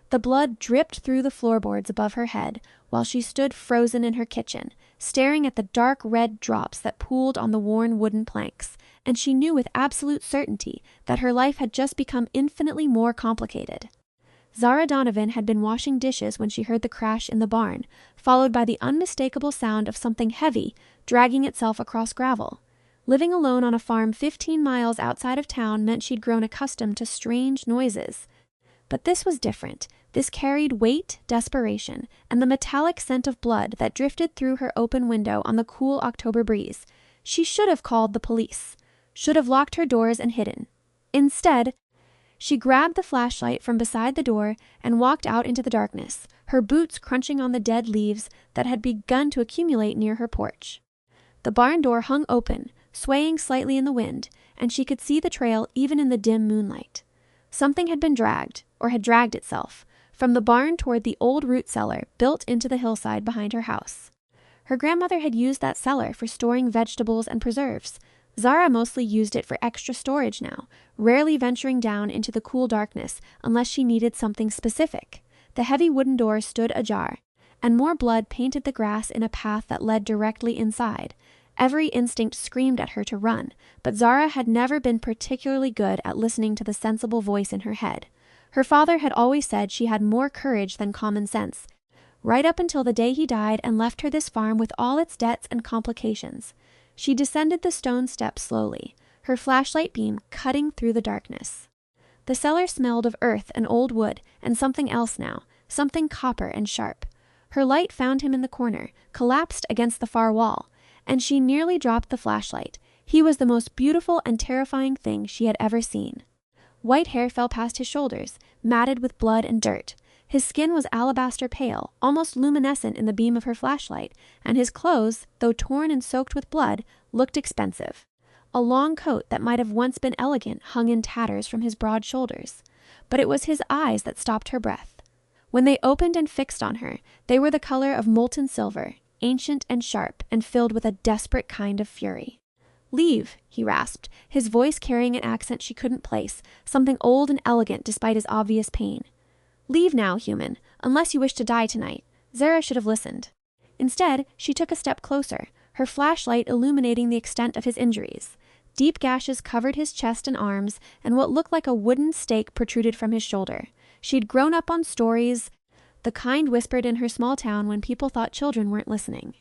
The blood dripped through the floorboards above her head while she stood frozen in her kitchen, staring at the dark red drops that pooled on the worn wooden planks, and she knew with absolute certainty that her life had just become infinitely more complicated. Zara Donovan had been washing dishes when she heard the crash in the barn, followed by the unmistakable sound of something heavy dragging itself across gravel. Living alone on a farm 15 miles outside of town meant she'd grown accustomed to strange noises. But this was different. This carried weight, desperation, and the metallic scent of blood that drifted through her open window on the cool October breeze. She should have called the police, should have locked her doors and hidden. Instead, she grabbed the flashlight from beside the door and walked out into the darkness, her boots crunching on the dead leaves that had begun to accumulate near her porch. The barn door hung open, swaying slightly in the wind, and she could see the trail even in the dim moonlight. Something had been dragged, or had dragged itself, from the barn toward the old root cellar built into the hillside behind her house. Her grandmother had used that cellar for storing vegetables and preserves. Zara mostly used it for extra storage now, rarely venturing down into the cool darkness unless she needed something specific. The heavy wooden door stood ajar, and more blood painted the grass in a path that led directly inside. Every instinct screamed at her to run, but Zara had never been particularly good at listening to the sensible voice in her head. Her father had always said she had more courage than common sense, right up until the day he died and left her this farm with all its debts and complications. She descended the stone steps slowly, her flashlight beam cutting through the darkness. The cellar smelled of earth and old wood and something else now, something copper and sharp. Her light found him in the corner, collapsed against the far wall, and she nearly dropped the flashlight. He was the most beautiful and terrifying thing she had ever seen. White hair fell past his shoulders, matted with blood and dirt. His skin was alabaster pale, almost luminescent in the beam of her flashlight, and his clothes, though torn and soaked with blood, looked expensive. A long coat that might have once been elegant hung in tatters from his broad shoulders. But it was his eyes that stopped her breath. When they opened and fixed on her, they were the color of molten silver, ancient and sharp, and filled with a desperate kind of fury. "Leave," he rasped, his voice carrying an accent she couldn't place, something old and elegant despite his obvious pain. "Leave now, human, unless you wish to die tonight." Zara should have listened. Instead, she took a step closer, her flashlight illuminating the extent of his injuries. Deep gashes covered his chest and arms, and what looked like a wooden stake protruded from his shoulder. She'd grown up on stories, the kind whispered in her small town when people thought children weren't listening.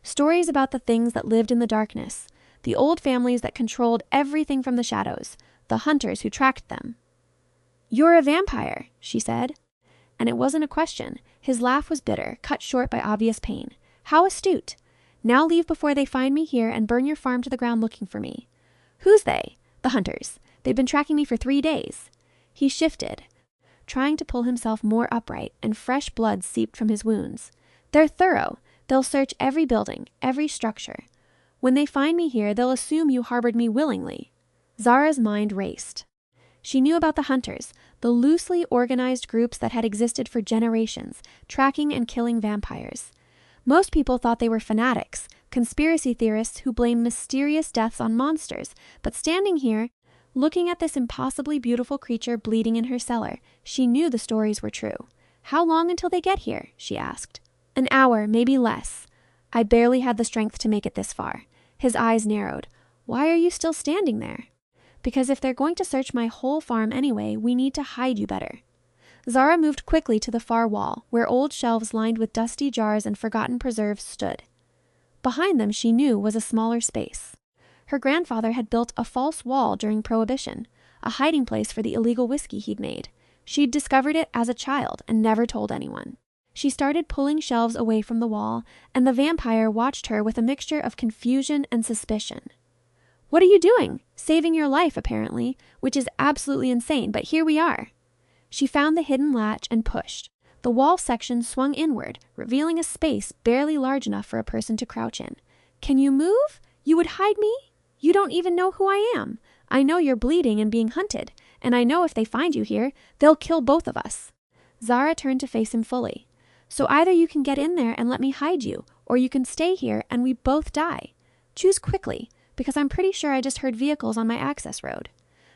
Stories about the things that lived in the darkness, the old families that controlled everything from the shadows, the hunters who tracked them. "You're a vampire," she said. And it wasn't a question. His laugh was bitter, cut short by obvious pain. "How astute. Now leave before they find me here and burn your farm to the ground looking for me." "Who's they?" "The hunters. They've been tracking me for 3 days. He shifted, trying to pull himself more upright, and fresh blood seeped from his wounds. "They're thorough. They'll search every building, every structure. When they find me here, they'll assume you harbored me willingly." Zara's mind raced. She knew about the hunters, the loosely organized groups that had existed for generations, tracking and killing vampires. Most people thought they were fanatics, conspiracy theorists who blamed mysterious deaths on monsters, but standing here, looking at this impossibly beautiful creature bleeding in her cellar, she knew the stories were true. "How long until they get here?" she asked. "An hour, maybe less. I barely had the strength to make it this far." His eyes narrowed. "Why are you still standing there?" "Because if they're going to search my whole farm anyway, we need to hide you better." Zara moved quickly to the far wall, where old shelves lined with dusty jars and forgotten preserves stood. Behind them, she knew, was a smaller space. Her grandfather had built a false wall during Prohibition, a hiding place for the illegal whiskey he'd made. She'd discovered it as a child and never told anyone. She started pulling shelves away from the wall, and the vampire watched her with a mixture of confusion and suspicion. "What are you doing?" "Saving your life, apparently, which is absolutely insane, but here we are." She found the hidden latch and pushed. The wall section swung inward, revealing a space barely large enough for a person to crouch in. "Can you move? You would hide me? You don't even know who I am. I know you're bleeding and being hunted, and I know if they find you here, they'll kill both of us." Zara turned to face him fully. "So either you can get in there and let me hide you, or you can stay here and we both die. Choose quickly, because I'm pretty sure I just heard vehicles on my access road."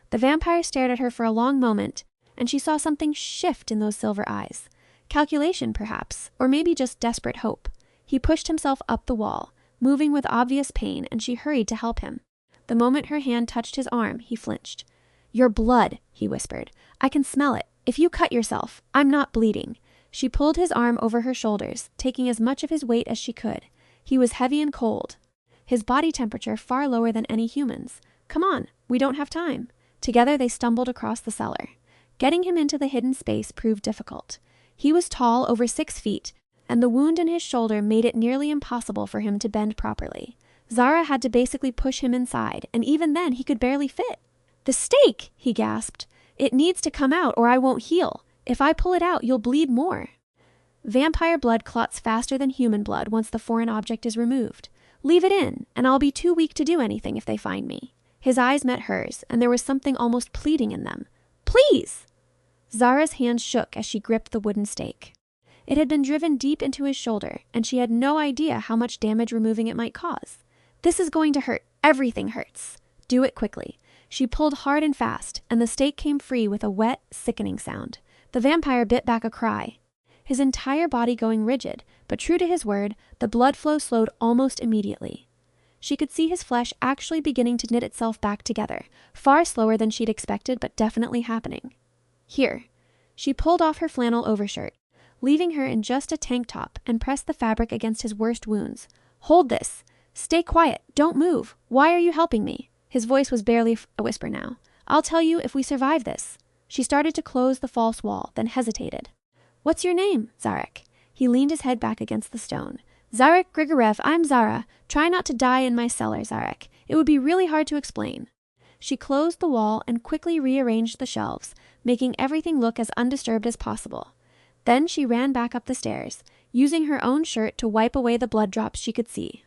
The vampire stared at her for a long moment, and she saw something shift in those silver eyes. Calculation, perhaps, or maybe just desperate hope. He pushed himself up the wall, moving with obvious pain, and she hurried to help him. The moment her hand touched his arm, he flinched. "Your blood," he whispered. "I can smell it. If you cut yourself, I'm not bleeding." She pulled his arm over her shoulders, taking as much of his weight as she could. He was heavy and cold, his body temperature far lower than any human's. "Come on, we don't have time." Together they stumbled across the cellar. Getting him into the hidden space proved difficult. He was tall, over 6 feet, and the wound in his shoulder made it nearly impossible for him to bend properly. Zara had to basically push him inside, and even then he could barely fit. "The stake!" he gasped. "It needs to come out or I won't heal. If I pull it out, you'll bleed more." Vampire blood clots faster than human blood once the foreign object is removed. "Leave it in, and I'll be too weak to do anything if they find me." His eyes met hers, and there was something almost pleading in them. "Please!" Zara's hands shook as she gripped the wooden stake. It had been driven deep into his shoulder, and she had no idea how much damage removing it might cause. "This is going to hurt. Everything hurts. Do it quickly." She pulled hard and fast, and the stake came free with a wet, sickening sound. The vampire bit back a cry, his entire body going rigid, but true to his word, the blood flow slowed almost immediately. She could see his flesh actually beginning to knit itself back together, far slower than she'd expected, but definitely happening. "Here." She pulled off her flannel overshirt, leaving her in just a tank top, and pressed the fabric against his worst wounds. "Hold this. Stay quiet. Don't move. Why are you helping me?" His voice was barely a whisper now. "I'll tell you if we survive this." She started to close the false wall, then hesitated. "What's your name?" "Zarek." He leaned his head back against the stone. "Zarek Grigorev, I'm Zara. Try not to die in my cellar, Zarek. It would be really hard to explain." She closed the wall and quickly rearranged the shelves, making everything look as undisturbed as possible. Then she ran back up the stairs, using her own shirt to wipe away the blood drops she could see.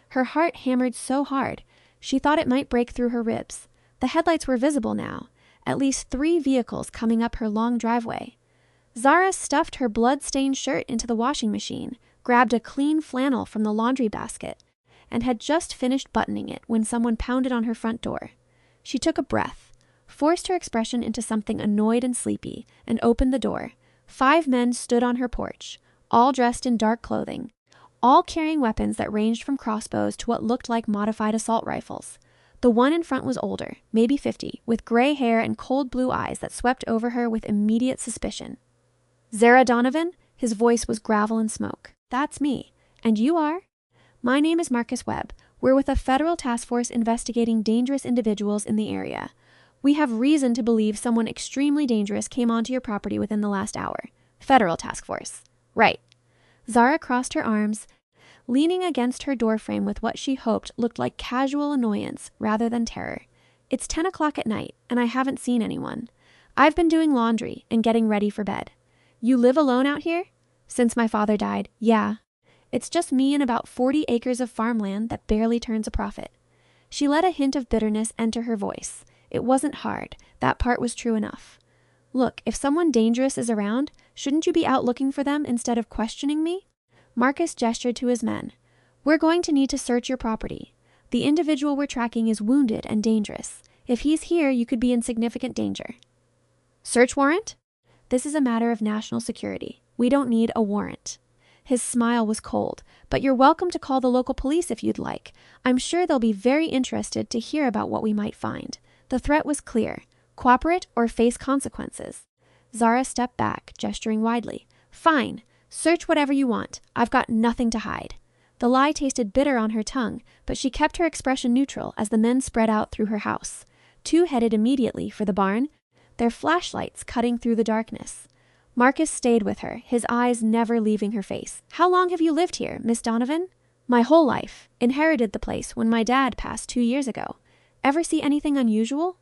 Her heart hammered so hard, she thought it might break through her ribs. The headlights were visible now, at least 3 vehicles coming up her long driveway. Zara stuffed her blood-stained shirt into the washing machine, grabbed a clean flannel from the laundry basket, and had just finished buttoning it when someone pounded on her front door. She took a breath, forced her expression into something annoyed and sleepy, and opened the door. 5 men stood on her porch, all dressed in dark clothing, all carrying weapons that ranged from crossbows to what looked like modified assault rifles. The one in front was older, maybe 50, with gray hair and cold blue eyes that swept over her with immediate suspicion. "Zara Donovan?" His voice was gravel and smoke. "That's me. And you are?" "My name is Marcus Webb. We're with a federal task force investigating dangerous individuals in the area. We have reason to believe someone extremely dangerous came onto your property within the last hour." "Federal task force." "Right." Zara crossed her arms, leaning against her doorframe with what she hoped looked like casual annoyance rather than terror. "It's 10 o'clock at night, and I haven't seen anyone. I've been doing laundry and getting ready for bed." "You live alone out here?" "Since my father died, yeah. It's just me and about 40 acres of farmland that barely turns a profit." She let a hint of bitterness enter her voice. It wasn't hard. That part was true enough. "Look, if someone dangerous is around, shouldn't you be out looking for them instead of questioning me?" Marcus gestured to his men. "We're going to need to search your property. The individual we're tracking is wounded and dangerous. If he's here, you could be in significant danger." "Search warrant?" "This is a matter of national security. We don't need a warrant." His smile was cold. "But you're welcome to call the local police if you'd like. I'm sure they'll be very interested to hear about what we might find." The threat was clear. Cooperate or face consequences. Zara stepped back, gesturing widely. "Fine. Search whatever you want. I've got nothing to hide." The lie tasted bitter on her tongue, but she kept her expression neutral as the men spread out through her house. 2 headed immediately for the barn, their flashlights cutting through the darkness. Marcus stayed with her, his eyes never leaving her face. "How long have you lived here, Miss Donovan?" "My whole life. Inherited the place when my dad passed 2 years ago." "Ever see anything unusual?"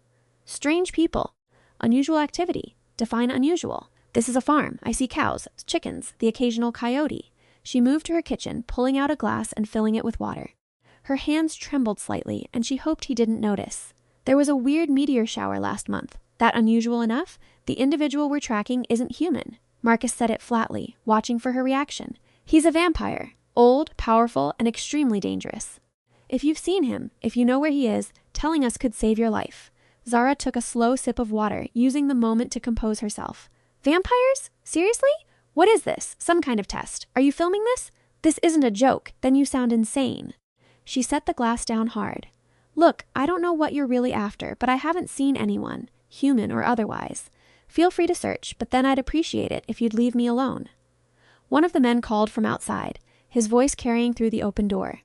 "Strange people. Unusual activity. Define unusual." "This is a farm. I see cows, chickens, the occasional coyote." She moved to her kitchen, pulling out a glass and filling it with water. Her hands trembled slightly, and she hoped he didn't notice. "There was a weird meteor shower last month. That unusual enough? The individual we're tracking isn't human." Marcus said it flatly, watching for her reaction. "He's a vampire. Old, powerful, and extremely dangerous. If you've seen him, if you know where he is, telling us could save your life. Zara took a slow sip of water, using the moment to compose herself. Vampires? Seriously? What is this? Some kind of test. Are you filming this? This isn't a joke. Then you sound insane. She set the glass down hard. Look, I don't know what you're really after, but I haven't seen anyone, human or otherwise. Feel free to search, but then I'd appreciate it if you'd leave me alone. One of the men called from outside, his voice carrying through the open door.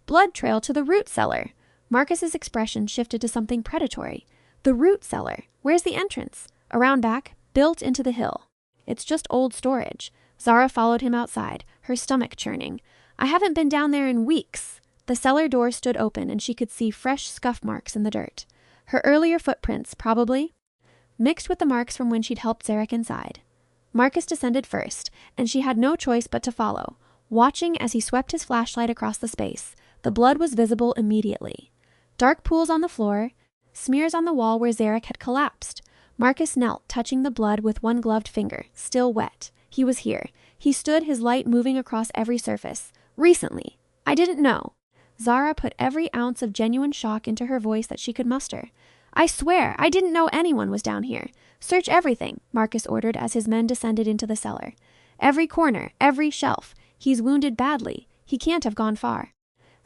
Blood trail to the root cellar. Marcus's expression shifted to something predatory. The root cellar. Where's the entrance? Around back, built into the hill. It's just old storage. Zara followed him outside, her stomach churning. I haven't been down there in weeks. The cellar door stood open and she could see fresh scuff marks in the dirt. Her earlier footprints, probably, mixed with the marks from when she'd helped Zarek inside. Marcus descended first, and she had no choice but to follow, watching as he swept his flashlight across the space. The blood was visible immediately. Dark pools on the floor, smears on the wall where Zarek had collapsed. Marcus knelt, touching the blood with one gloved finger, still wet. He was here. He stood, his light moving across every surface. Recently. I didn't know. Zara put every ounce of genuine shock into her voice that she could muster. I swear, I didn't know anyone was down here. Search everything, Marcus ordered as his men descended into the cellar. Every corner, every shelf. He's wounded badly. He can't have gone far.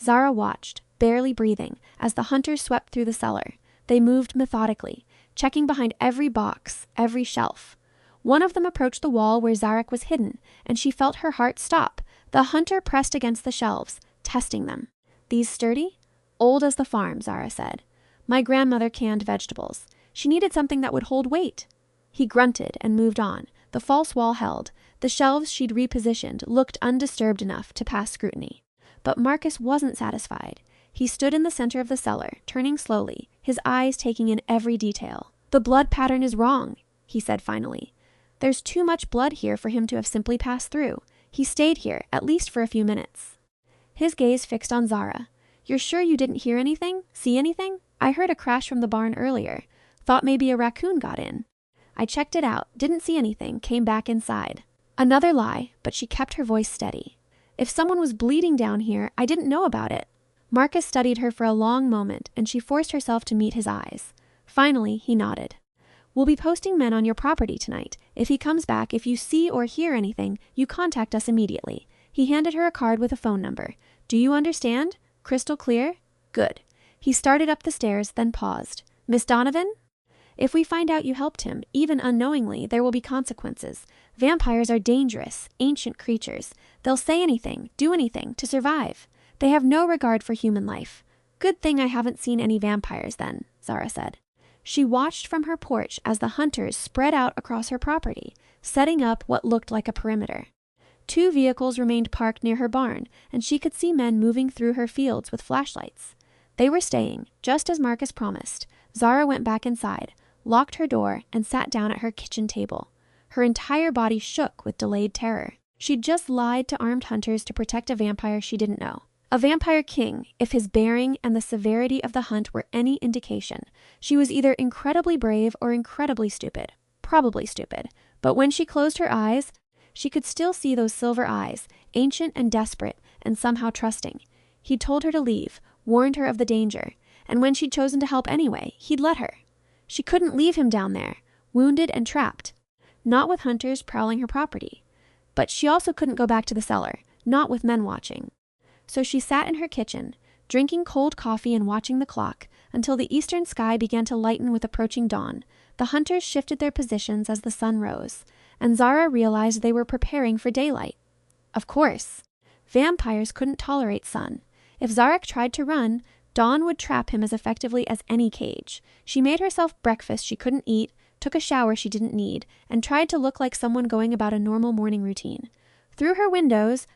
Zara watched, barely breathing, as the hunters swept through the cellar. They moved methodically, checking behind every box, every shelf. One of them approached the wall where Zarek was hidden, and she felt her heart stop. The hunter pressed against the shelves, testing them. These sturdy? Old as the farm, Zara said. My grandmother canned vegetables. She needed something that would hold weight. He grunted and moved on. The false wall held. The shelves she'd repositioned looked undisturbed enough to pass scrutiny. But Marcus wasn't satisfied. He stood in the center of the cellar, turning slowly, his eyes taking in every detail. The blood pattern is wrong, he said finally. There's too much blood here for him to have simply passed through. He stayed here, at least for a few minutes. His gaze fixed on Zara. You're sure you didn't hear anything? See anything? I heard a crash from the barn earlier. Thought maybe a raccoon got in. I checked it out, didn't see anything, came back inside. Another lie, but she kept her voice steady. If someone was bleeding down here, I didn't know about it. Marcus studied her for a long moment, and she forced herself to meet his eyes. Finally, he nodded. We'll be posting men on your property tonight. If he comes back, if you see or hear anything, you contact us immediately. He handed her a card with a phone number. Do you understand? Crystal clear? Good. He started up the stairs, then paused. Miss Donovan? If we find out you helped him, even unknowingly, there will be consequences. Vampires are dangerous, ancient creatures. They'll say anything, do anything, to survive. They have no regard for human life. Good thing I haven't seen any vampires then, Zara said. She watched from her porch as the hunters spread out across her property, setting up what looked like a perimeter. 2 vehicles remained parked near her barn, and she could see men moving through her fields with flashlights. They were staying, just as Marcus promised. Zara went back inside, locked her door, and sat down at her kitchen table. Her entire body shook with delayed terror. She'd just lied to armed hunters to protect a vampire she didn't know. A vampire king, if his bearing and the severity of the hunt were any indication. She was either incredibly brave or incredibly stupid. Probably stupid. But when she closed her eyes, she could still see those silver eyes, ancient and desperate, and somehow trusting. He'd told her to leave, warned her of the danger, and when she'd chosen to help anyway, he'd let her. She couldn't leave him down there, wounded and trapped. Not with hunters prowling her property. But she also couldn't go back to the cellar, not with men watching. So she sat in her kitchen, drinking cold coffee and watching the clock, until the eastern sky began to lighten with approaching dawn. The hunters shifted their positions as the sun rose, and Zara realized they were preparing for daylight. Of course. Vampires couldn't tolerate sun. If Zarek tried to run, dawn would trap him as effectively as any cage. She made herself breakfast she couldn't eat, took a shower she didn't need, and tried to look like someone going about a normal morning routine. Through her windows,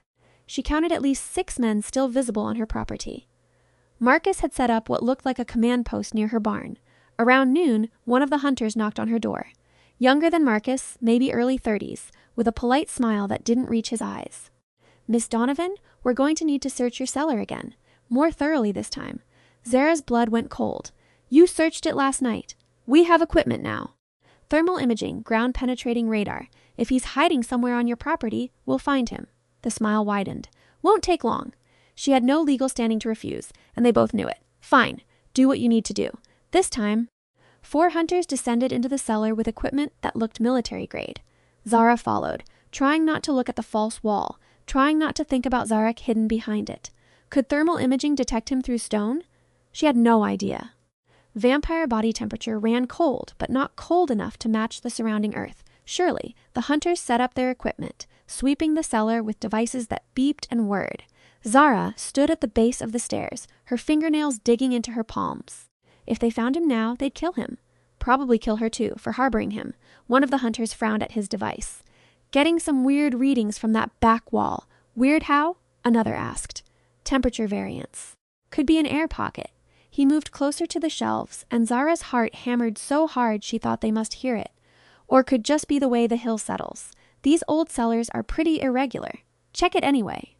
she counted at least 6 men still visible on her property. Marcus had set up what looked like a command post near her barn. Around noon, one of the hunters knocked on her door. Younger than Marcus, maybe early 30s, with a polite smile that didn't reach his eyes. Miss Donovan, we're going to need to search your cellar again. More thoroughly this time. Zara's blood went cold. You searched it last night. We have equipment now. Thermal imaging, ground-penetrating radar. If he's hiding somewhere on your property, we'll find him. The smile widened. Won't take long. She had no legal standing to refuse, and they both knew it. Fine. Do what you need to do. This time, 4 hunters descended into the cellar with equipment that looked military grade. Zara followed, trying not to look at the false wall, trying not to think about Zarek hidden behind it. Could thermal imaging detect him through stone? She had no idea. Vampire body temperature ran cold, but not cold enough to match the surrounding earth. Surely, the hunters set up their equipment, sweeping the cellar with devices that beeped and whirred. Zara stood at the base of the stairs, her fingernails digging into her palms. If they found him now, they'd kill him. Probably kill her too, for harboring him. One of the hunters frowned at his device. Getting some weird readings from that back wall. Weird how? Another asked. Temperature variance. Could be an air pocket. He moved closer to the shelves, and Zara's heart hammered so hard she thought they must hear it. Or could just be the way the hill settles. These old cellars are pretty irregular. Check it anyway.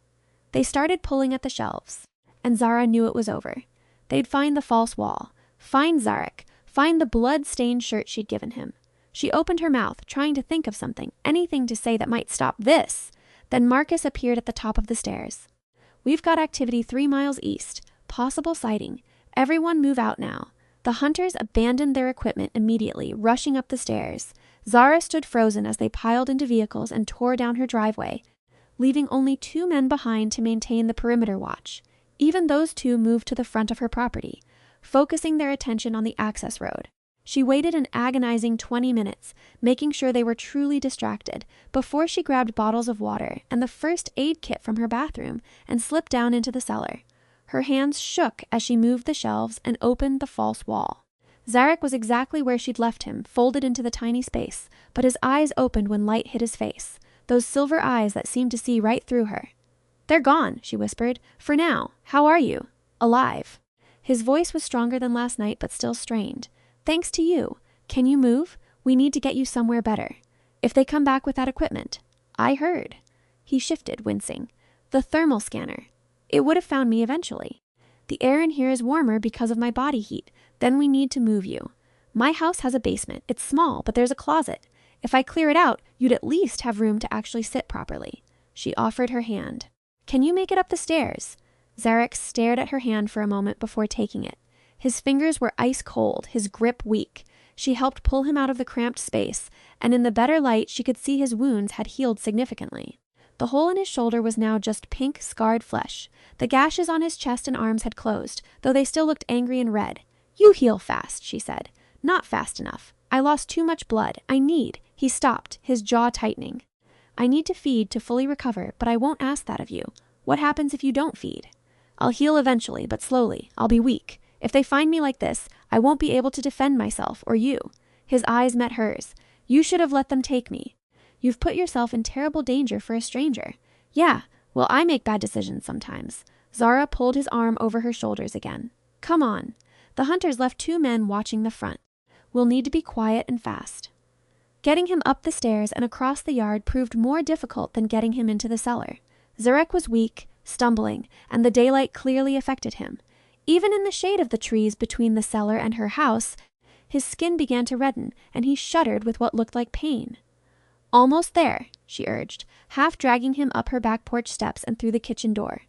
They started pulling at the shelves, and Zara knew it was over. They'd find the false wall, find Zarek, find the blood-stained shirt she'd given him. She opened her mouth, trying to think of something, anything to say that might stop this. Then Marcus appeared at the top of the stairs. We've got activity 3 miles east. Possible sighting. Everyone move out now. The hunters abandoned their equipment immediately, rushing up the stairs. Zara stood frozen as they piled into vehicles and tore down her driveway, leaving only 2 men behind to maintain the perimeter watch. Even those 2 moved to the front of her property, focusing their attention on the access road. She waited an agonizing 20 minutes, making sure they were truly distracted, before she grabbed bottles of water and the first aid kit from her bathroom and slipped down into the cellar. Her hands shook as she moved the shelves and opened the false wall. Zarek was exactly where she'd left him, folded into the tiny space, but his eyes opened when light hit his face, those silver eyes that seemed to see right through her. "They're gone," she whispered. "For now. How are you?" "Alive." His voice was stronger than last night, but still strained. "Thanks to you. Can you move? We need to get you somewhere better. If they come back with that equipment." "I heard." He shifted, wincing. "The thermal scanner. It would have found me eventually. The air in here is warmer because of my body heat. Then we need to move you. My house has a basement. It's small, but there's a closet. If I clear it out, you'd at least have room to actually sit properly." She offered her hand. "Can you make it up the stairs?" Zarek stared at her hand for a moment before taking it. His fingers were ice cold, his grip weak. She helped pull him out of the cramped space, and in the better light she could see his wounds had healed significantly. The hole in his shoulder was now just pink, scarred flesh. The gashes on his chest and arms had closed, though they still looked angry and red. "You heal fast," she said. "Not fast enough. I lost too much blood. I need—" He stopped, his jaw tightening. "I need to feed to fully recover, but I won't ask that of you. What happens if you don't feed?" "I'll heal eventually, but slowly. I'll be weak. If they find me like this, I won't be able to defend myself or you." His eyes met hers. "You should have let them take me." "You've put yourself in terrible danger for a stranger." "Yeah, well, I make bad decisions sometimes." Zara pulled his arm over her shoulders again. "Come on." The hunters left 2 men watching the front. "We'll need to be quiet and fast." Getting him up the stairs and across the yard proved more difficult than getting him into the cellar. Zarek was weak, stumbling, and the daylight clearly affected him. Even in the shade of the trees between the cellar and her house, his skin began to redden, and he shuddered with what looked like pain. "Almost there," she urged, half dragging him up her back porch steps and through the kitchen door.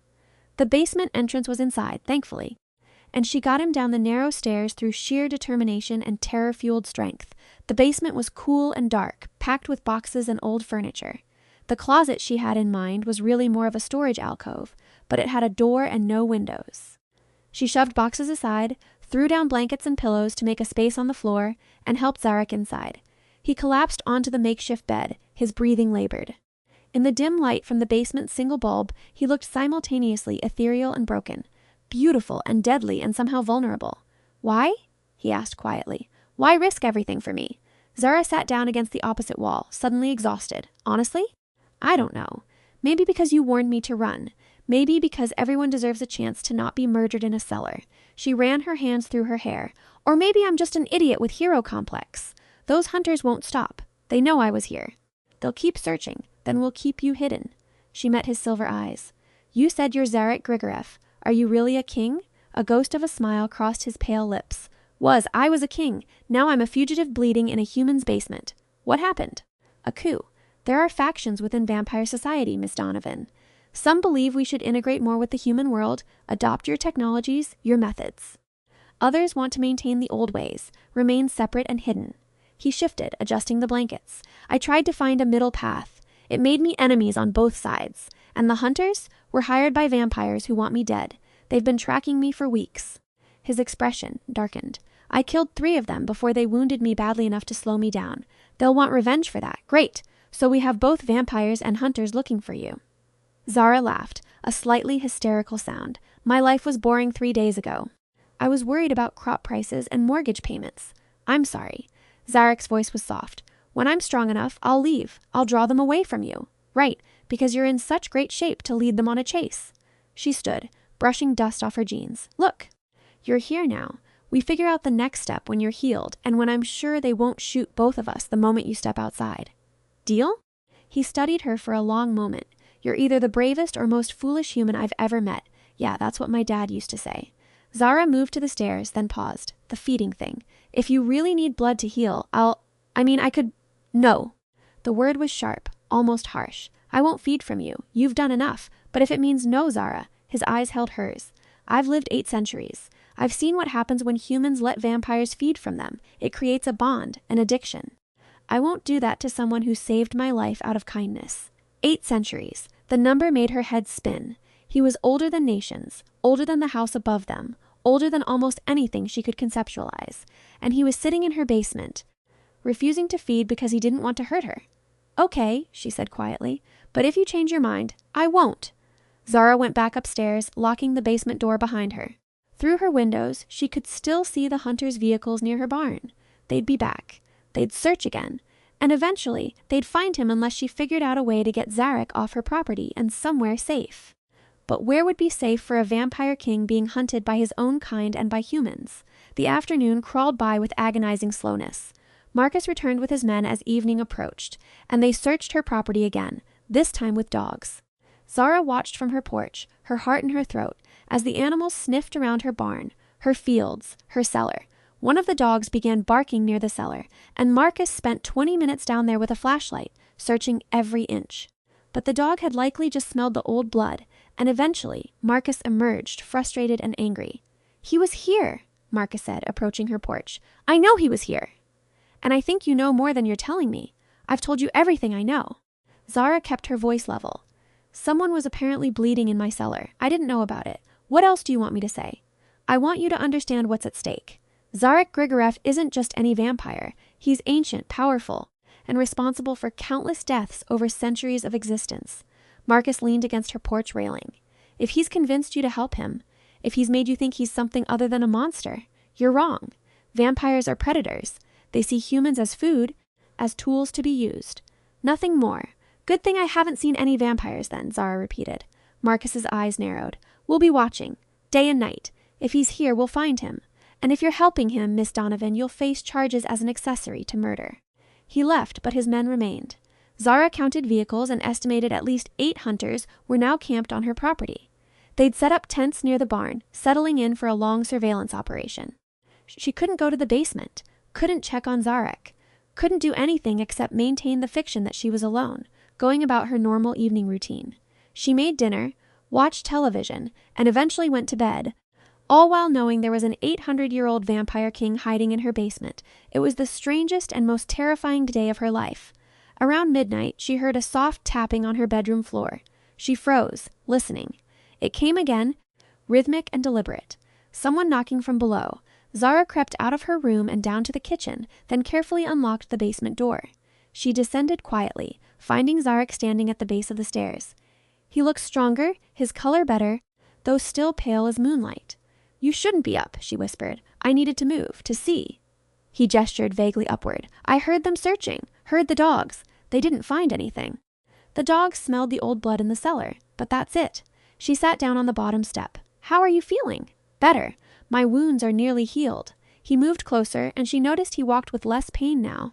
The basement entrance was inside, thankfully, and she got him down the narrow stairs through sheer determination and terror-fueled strength. The basement was cool and dark, packed with boxes and old furniture. The closet she had in mind was really more of a storage alcove, but it had a door and no windows. She shoved boxes aside, threw down blankets and pillows to make a space on the floor, and helped Zarek inside. He collapsed onto the makeshift bed, his breathing labored. In the dim light from the basement's single bulb, he looked simultaneously ethereal and broken, beautiful and deadly and somehow vulnerable. "Why?" he asked quietly. "Why risk everything for me?" Zara sat down against the opposite wall, suddenly exhausted. "Honestly? I don't know. Maybe because you warned me to run. Maybe because everyone deserves a chance to not be murdered in a cellar." She ran her hands through her hair. "Or maybe I'm just an idiot with hero complex. Those hunters won't stop. They know I was here. They'll keep searching. Then we'll keep you hidden." She met his silver eyes. "You said you're Zarek Grigorev. Are you really a king?" A ghost of a smile crossed his pale lips. I was a king. Now I'm a fugitive bleeding in a human's basement." "What happened?" "A coup. There are factions within vampire society, Miss Donovan. Some believe we should integrate more with the human world, adopt your technologies, your methods." Others want to maintain the old ways, remain separate and hidden. He shifted, adjusting the blankets. I tried to find a middle path. It made me enemies on both sides. And the hunters were hired by vampires who want me dead. They've been tracking me for weeks. His expression darkened. I killed 3 of them before they wounded me badly enough to slow me down. They'll want revenge for that. Great. So we have both vampires and hunters looking for you. Zara laughed, a slightly hysterical sound. My life was boring 3 days ago. I was worried about crop prices and mortgage payments. I'm sorry. Zarek's voice was soft. When I'm strong enough, I'll leave. I'll draw them away from you. Right, because you're in such great shape to lead them on a chase. She stood, brushing dust off her jeans. Look, you're here now. We figure out the next step when you're healed and when I'm sure they won't shoot both of us the moment you step outside. Deal? He studied her for a long moment. You're either the bravest or most foolish human I've ever met. Yeah, that's what my dad used to say. Zara moved to the stairs, then paused. The feeding thing. If you really need blood to heal, I could... No. The word was sharp, almost harsh. I won't feed from you. You've done enough. But if it means no, Zara, his eyes held hers. I've lived 8 centuries. I've seen what happens when humans let vampires feed from them. It creates a bond, an addiction. I won't do that to someone who saved my life out of kindness. 8 centuries. The number made her head spin. He was older than nations, older than the house above them, older than almost anything she could conceptualize. And he was sitting in her basement, refusing to feed because he didn't want to hurt her. Okay, she said quietly, but if you change your mind, I won't. Zara went back upstairs, locking the basement door behind her. Through her windows, she could still see the hunters' vehicles near her barn. They'd be back. They'd search again. And eventually, they'd find him unless she figured out a way to get Zarek off her property and somewhere safe. But where would be safe for a vampire king being hunted by his own kind and by humans? The afternoon crawled by with agonizing slowness. Marcus returned with his men as evening approached, and they searched her property again, this time with dogs. Zara watched from her porch, her heart in her throat, as the animals sniffed around her barn, her fields, her cellar. One of the dogs began barking near the cellar, and Marcus spent 20 minutes down there with a flashlight, searching every inch. But the dog had likely just smelled the old blood, and eventually Marcus emerged, frustrated and angry. He was here, Marcus said, approaching her porch. I know he was here. And I think you know more than you're telling me. I've told you everything I know. Zara kept her voice level. Someone was apparently bleeding in my cellar. I didn't know about it. What else do you want me to say? I want you to understand what's at stake. Zarek Grigorev isn't just any vampire. He's ancient, powerful, and responsible for countless deaths over centuries of existence. Marcus leaned against her porch railing. If he's convinced you to help him, if he's made you think he's something other than a monster, you're wrong. Vampires are predators. They see humans as food, as tools to be used. Nothing more. Good thing I haven't seen any vampires then, Zara repeated. Marcus's eyes narrowed. We'll be watching, day and night. If he's here, we'll find him. And if you're helping him, Miss Donovan, you'll face charges as an accessory to murder. He left, but his men remained. Zara counted vehicles and estimated at least 8 hunters were now camped on her property. They'd set up tents near the barn, settling in for a long surveillance operation. She couldn't go to the basement, couldn't check on Zarek, couldn't do anything except maintain the fiction that she was alone, going about her normal evening routine. She made dinner, watched television, and eventually went to bed, all while knowing there was an 800-year-old vampire king hiding in her basement. It was the strangest and most terrifying day of her life. Around midnight, she heard a soft tapping on her bedroom floor. She froze, listening. It came again, rhythmic and deliberate. Someone knocking from below. Zara crept out of her room and down to the kitchen, then carefully unlocked the basement door. She descended quietly, finding Zarek standing at the base of the stairs. He looked stronger, his color better, though still pale as moonlight. You shouldn't be up, she whispered. I needed to move, to see. He gestured vaguely upward. I heard them searching, heard the dogs. They didn't find anything. The dogs smelled the old blood in the cellar, but that's it. She sat down on the bottom step. How are you feeling? Better. My wounds are nearly healed. He moved closer, and she noticed he walked with less pain now.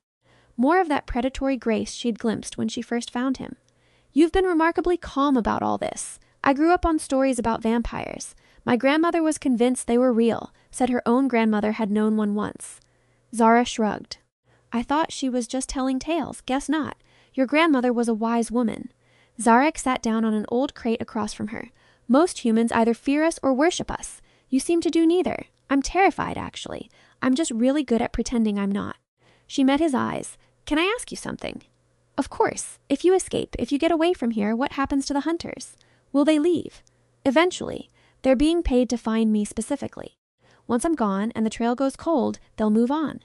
More of that predatory grace she'd glimpsed when she first found him. You've been remarkably calm about all this. I grew up on stories about vampires. My grandmother was convinced they were real, said her own grandmother had known one once. Zara shrugged. I thought she was just telling tales. Guess not. Your grandmother was a wise woman. Zarek sat down on an old crate across from her. Most humans either fear us or worship us. You seem to do neither. I'm terrified, actually. I'm just really good at pretending I'm not. She met his eyes. Can I ask you something? Of course. If you escape, if you get away from here, what happens to the hunters? Will they leave? Eventually. They're being paid to find me specifically. Once I'm gone and the trail goes cold, they'll move on.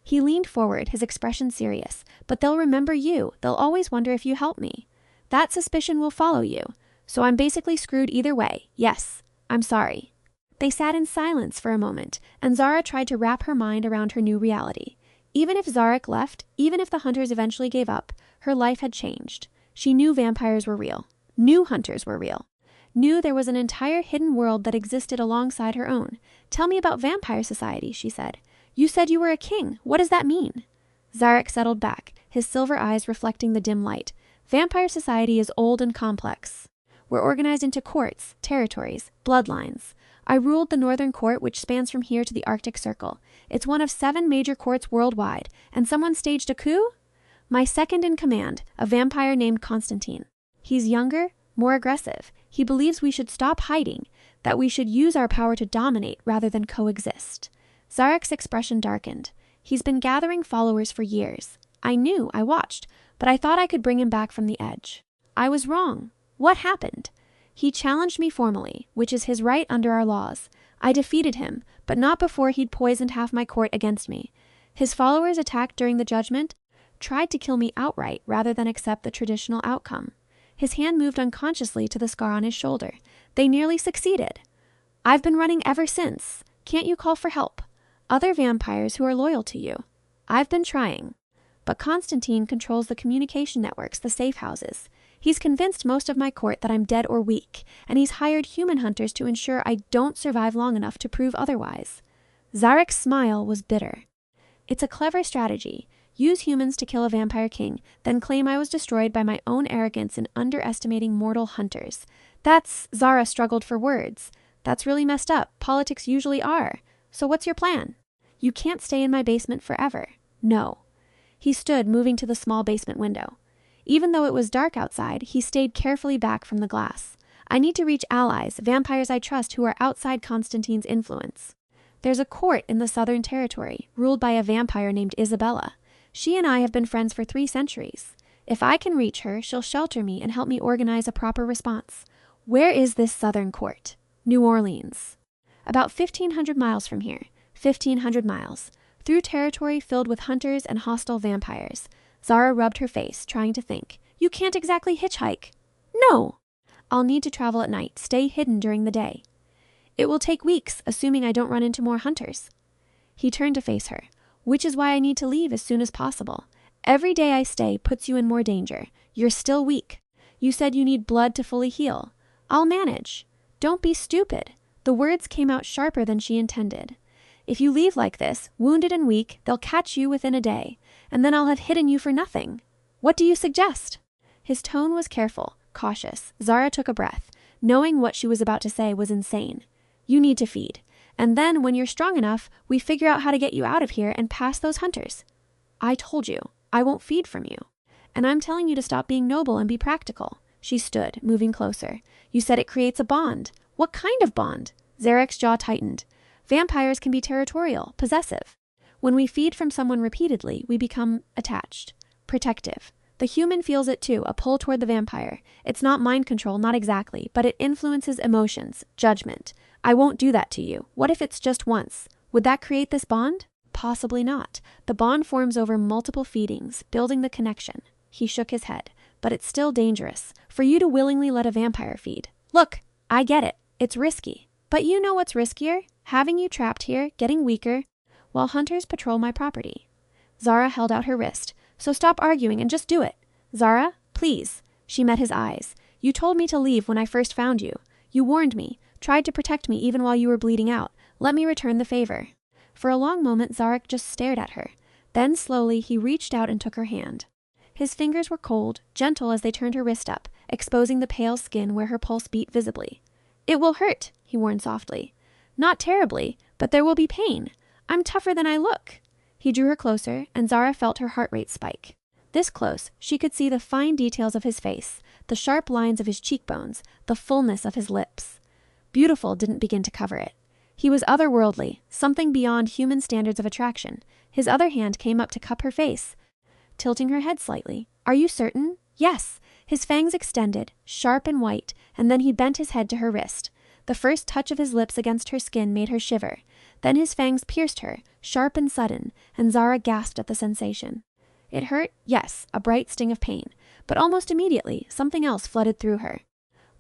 He leaned forward, his expression serious. But they'll remember you. They'll always wonder if you help me. That suspicion will follow you. So I'm basically screwed either way. Yes. I'm sorry. They sat in silence for a moment, and Zara tried to wrap her mind around her new reality. Even if Zarek left, even if the hunters eventually gave up, her life had changed. She knew vampires were real. Knew hunters were real. Knew there was an entire hidden world that existed alongside her own. Tell me about vampire society, she said. You said you were a king. What does that mean? Zarek settled back, his silver eyes reflecting the dim light. Vampire society is old and complex. We're organized into courts, territories, bloodlines. I ruled the Northern Court, which spans from here to the Arctic Circle. It's one of 7 major courts worldwide, and someone staged a coup? My second in command, a vampire named Constantine. He's younger, more aggressive. He believes we should stop hiding, that we should use our power to dominate rather than coexist. Zarek's expression darkened. He's been gathering followers for years. I knew, I watched, but I thought I could bring him back from the edge. I was wrong. What happened? He challenged me formally, which is his right under our laws. I defeated him, but not before he'd poisoned half my court against me. His followers attacked during the judgment, tried to kill me outright rather than accept the traditional outcome. His hand moved unconsciously to the scar on his shoulder. They nearly succeeded. I've been running ever since. Can't you call for help? Other vampires who are loyal to you. I've been trying. But Constantine controls the communication networks, the safe houses. He's convinced most of my court that I'm dead or weak, and he's hired human hunters to ensure I don't survive long enough to prove otherwise. Zarek's smile was bitter. It's a clever strategy. Use humans to kill a vampire king, then claim I was destroyed by my own arrogance in underestimating mortal hunters. Zara struggled for words. That's really messed up. Politics usually are. So what's your plan? You can't stay in my basement forever. No. He stood, moving to the small basement window. Even though it was dark outside, he stayed carefully back from the glass. I need to reach allies, vampires I trust who are outside Constantine's influence. There's a court in the Southern Territory, ruled by a vampire named Isabella. She and I have been friends for 3 centuries. If I can reach her, she'll shelter me and help me organize a proper response. Where is this Southern Court? New Orleans. About 1,500 miles from here. 1,500 miles. Through territory filled with hunters and hostile vampires. Zara rubbed her face, trying to think. You can't exactly hitchhike. No. I'll need to travel at night, stay hidden during the day. It will take weeks, assuming I don't run into more hunters. He turned to face her. Which is why I need to leave as soon as possible. Every day I stay puts you in more danger. You're still weak. You said you need blood to fully heal. I'll manage. Don't be stupid. The words came out sharper than she intended. If you leave like this, wounded and weak, they'll catch you within a day, and then I'll have hidden you for nothing. What do you suggest? His tone was careful, cautious. Zara took a breath. Knowing what she was about to say was insane. You need to feed. And then, when you're strong enough, we figure out how to get you out of here and past those hunters. I told you, I won't feed from you. And I'm telling you to stop being noble and be practical. She stood, moving closer. You said it creates a bond. What kind of bond? Zarek's jaw tightened. Vampires can be territorial, possessive. When we feed from someone repeatedly, we become attached, protective. The human feels it too, a pull toward the vampire. It's not mind control, not exactly, but it influences emotions, judgment. I won't do that to you. What if it's just once? Would that create this bond? Possibly not. The bond forms over multiple feedings, building the connection. He shook his head. But it's still dangerous. For you to willingly let a vampire feed. Look, I get it. It's risky. But you know what's riskier? Having you trapped here, getting weaker, while hunters patrol my property. Zara held out her wrist. So stop arguing and just do it. Zara, please. She met his eyes. You told me to leave when I first found you. You warned me, tried to protect me even while you were bleeding out. Let me return the favor. For a long moment, Zarek just stared at her. Then slowly, he reached out and took her hand. His fingers were cold, gentle as they turned her wrist up, exposing the pale skin where her pulse beat visibly. It will hurt, he warned softly. Not terribly, but there will be pain. I'm tougher than I look. He drew her closer, and Zara felt her heart rate spike. This close, she could see the fine details of his face, the sharp lines of his cheekbones, the fullness of his lips. Beautiful didn't begin to cover it. He was otherworldly, something beyond human standards of attraction. His other hand came up to cup her face, tilting her head slightly. Are you certain? Yes. His fangs extended, sharp and white, and then he bent his head to her wrist. The first touch of his lips against her skin made her shiver. Then his fangs pierced her, sharp and sudden, and Zara gasped at the sensation. It hurt, yes, a bright sting of pain, but almost immediately something else flooded through her.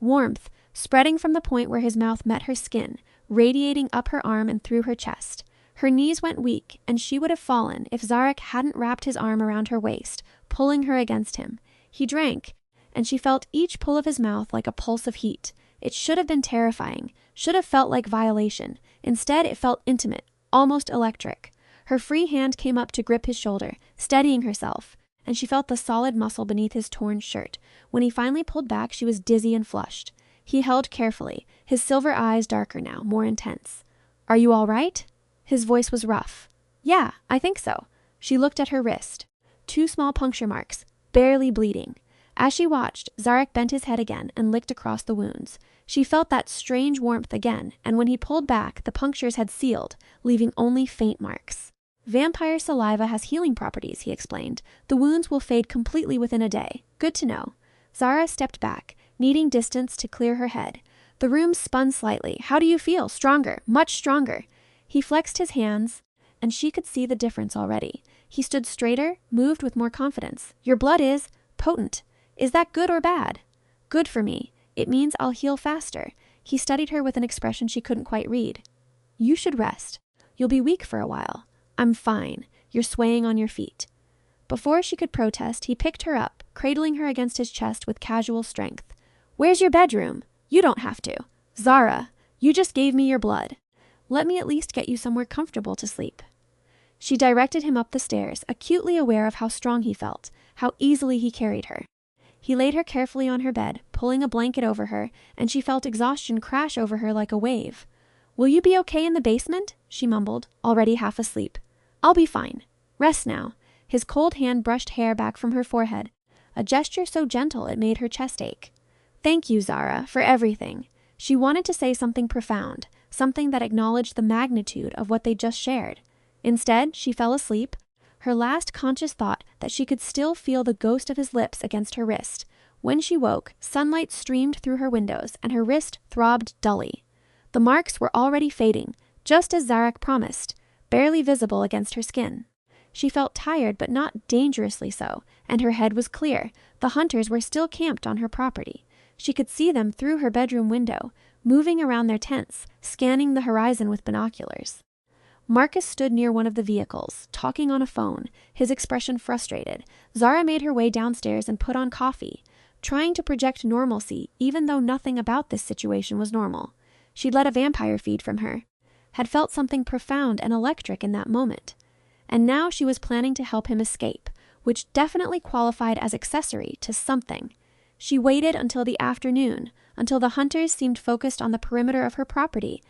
Warmth, spreading from the point where his mouth met her skin, radiating up her arm and through her chest. Her knees went weak, and she would have fallen if Zarek hadn't wrapped his arm around her waist, pulling her against him. He drank, and she felt each pull of his mouth like a pulse of heat. It should have been terrifying, should have felt like violation. Instead, it felt intimate, almost electric. Her free hand came up to grip his shoulder, steadying herself, and she felt the solid muscle beneath his torn shirt. When he finally pulled back, she was dizzy and flushed. He held carefully, his silver eyes darker now, more intense. Are you all right? His voice was rough. Yeah, I think so. She looked at her wrist. 2 small puncture marks, barely bleeding. As she watched, Zarek bent his head again and licked across the wounds. She felt that strange warmth again, and when he pulled back, the punctures had sealed, leaving only faint marks. Vampire saliva has healing properties, he explained. The wounds will fade completely within a day. Good to know. Zara stepped back, needing distance to clear her head. The room spun slightly. How do you feel? Stronger, much stronger. He flexed his hands, and she could see the difference already. He stood straighter, moved with more confidence. Your blood is potent. Is that good or bad? Good for me. It means I'll heal faster. He studied her with an expression she couldn't quite read. You should rest. You'll be weak for a while. I'm fine. You're swaying on your feet. Before she could protest, he picked her up, cradling her against his chest with casual strength. Where's your bedroom? You don't have to. Zara, you just gave me your blood. Let me at least get you somewhere comfortable to sleep. She directed him up the stairs, acutely aware of how strong he felt, how easily he carried her. He laid her carefully on her bed, pulling a blanket over her, and she felt exhaustion crash over her like a wave. Will you be okay in the basement? She mumbled, already half asleep. I'll be fine. Rest now. His cold hand brushed hair back from her forehead, a gesture so gentle it made her chest ache. Thank you, Zara, for everything. She wanted to say something profound, something that acknowledged the magnitude of what they just shared. Instead, she fell asleep, her last conscious thought that she could still feel the ghost of his lips against her wrist. When she woke, sunlight streamed through her windows, and her wrist throbbed dully. The marks were already fading, just as Zarek promised, barely visible against her skin. She felt tired, but not dangerously so, and her head was clear. The hunters were still camped on her property. She could see them through her bedroom window, moving around their tents, scanning the horizon with binoculars. Marcus stood near one of the vehicles, talking on a phone, his expression frustrated. Zara made her way downstairs and put on coffee, trying to project normalcy even though nothing about this situation was normal. She'd let a vampire feed from her, had felt something profound and electric in that moment. And now she was planning to help him escape, which definitely qualified as accessory to something. She waited until the afternoon, until the hunters seemed focused on the perimeter of her property.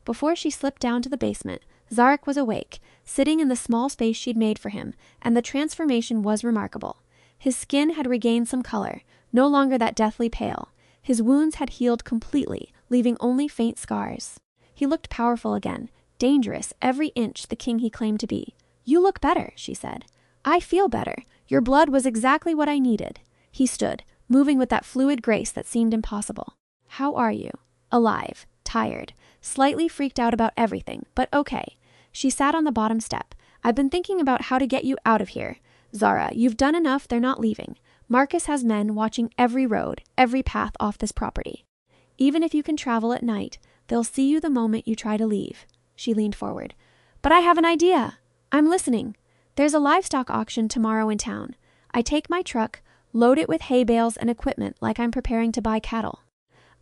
Before she slipped down to the basement, Zarek was awake, sitting in the small space she'd made for him, and the transformation was remarkable. His skin had regained some color, no longer that deathly pale. His wounds had healed completely, leaving only faint scars. He looked powerful again, dangerous every inch the king he claimed to be. You look better, she said. I feel better. Your blood was exactly what I needed. He stood, moving with that fluid grace that seemed impossible. How are you? Alive, tired, slightly freaked out about everything, but okay. She sat on the bottom step. I've been thinking about how to get you out of here. Zara, you've done enough, they're not leaving. Marcus has men watching every road, every path off this property. Even if you can travel at night, they'll see you the moment you try to leave. She leaned forward. But I have an idea. I'm listening. There's a livestock auction tomorrow in town. I take my truck, load it with hay bales and equipment like I'm preparing to buy cattle.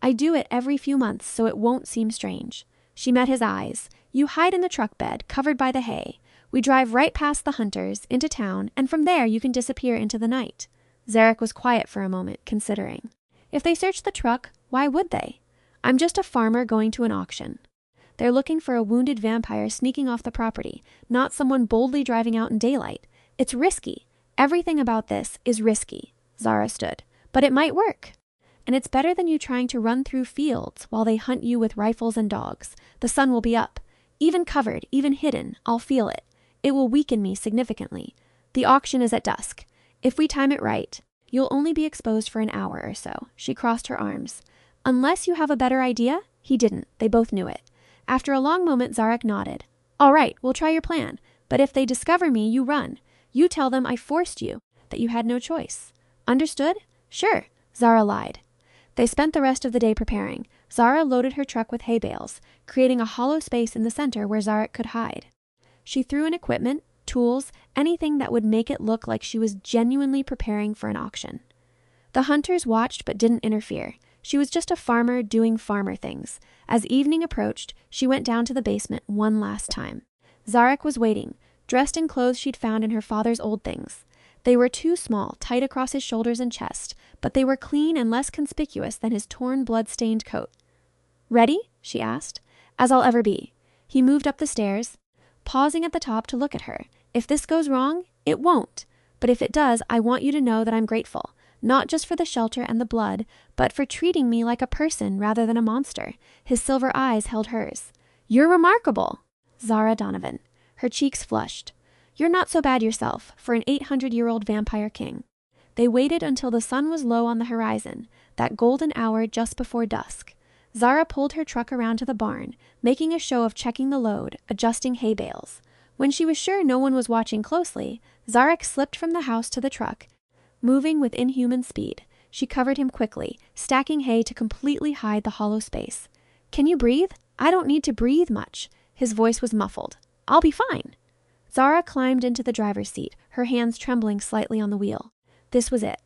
I do it every few months so it won't seem strange. She met his eyes. You hide in the truck bed, covered by the hay. We drive right past the hunters, into town, and from there you can disappear into the night. Zarek was quiet for a moment, considering. If they search the truck, why would they? I'm just a farmer going to an auction. They're looking for a wounded vampire sneaking off the property, not someone boldly driving out in daylight. It's risky. Everything about this is risky. Zara stood. But it might work. and it's better than you trying to run through fields while they hunt you with rifles and dogs. The sun will be up. Even covered, even hidden, I'll feel it. It will weaken me significantly. The auction is at dusk. If we time it right, you'll only be exposed for an hour or so." She crossed her arms. "Unless you have a better idea?" He didn't. They both knew it. After a long moment, Zarek nodded. "All right, we'll try your plan. But if they discover me, you run. You tell them I forced you, that you had no choice. Understood?" "Sure," Zara lied. They spent the rest of the day preparing. Zara loaded her truck with hay bales, creating a hollow space in the center where Zarek could hide. She threw in equipment, tools, anything that would make it look like she was genuinely preparing for an auction. The hunters watched but didn't interfere. She was just a farmer doing farmer things. As evening approached, she went down to the basement one last time. Zarek was waiting, dressed in clothes she'd found in her father's old things. They were too small, tight across his shoulders and chest, but they were clean and less conspicuous than his torn, blood-stained coat. "Ready?" she asked. "As I'll ever be." He moved up the stairs, pausing at the top to look at her. "If this goes wrong, it won't. But if it does, I want you to know that I'm grateful, not just for the shelter and the blood, but for treating me like a person rather than a monster." His silver eyes held hers. "You're remarkable." Zara Donovan. Her cheeks flushed. "You're not so bad yourself, for an 800-year-old vampire king." They waited until the sun was low on the horizon, that golden hour just before dusk. Zara pulled her truck around to the barn, making a show of checking the load, adjusting hay bales. When she was sure no one was watching closely, Zarek slipped from the house to the truck, moving with inhuman speed. She covered him quickly, stacking hay to completely hide the hollow space. "Can you breathe?" "I don't need to breathe much." His voice was muffled. "I'll be fine." Zara climbed into the driver's seat, her hands trembling slightly on the wheel. This was it.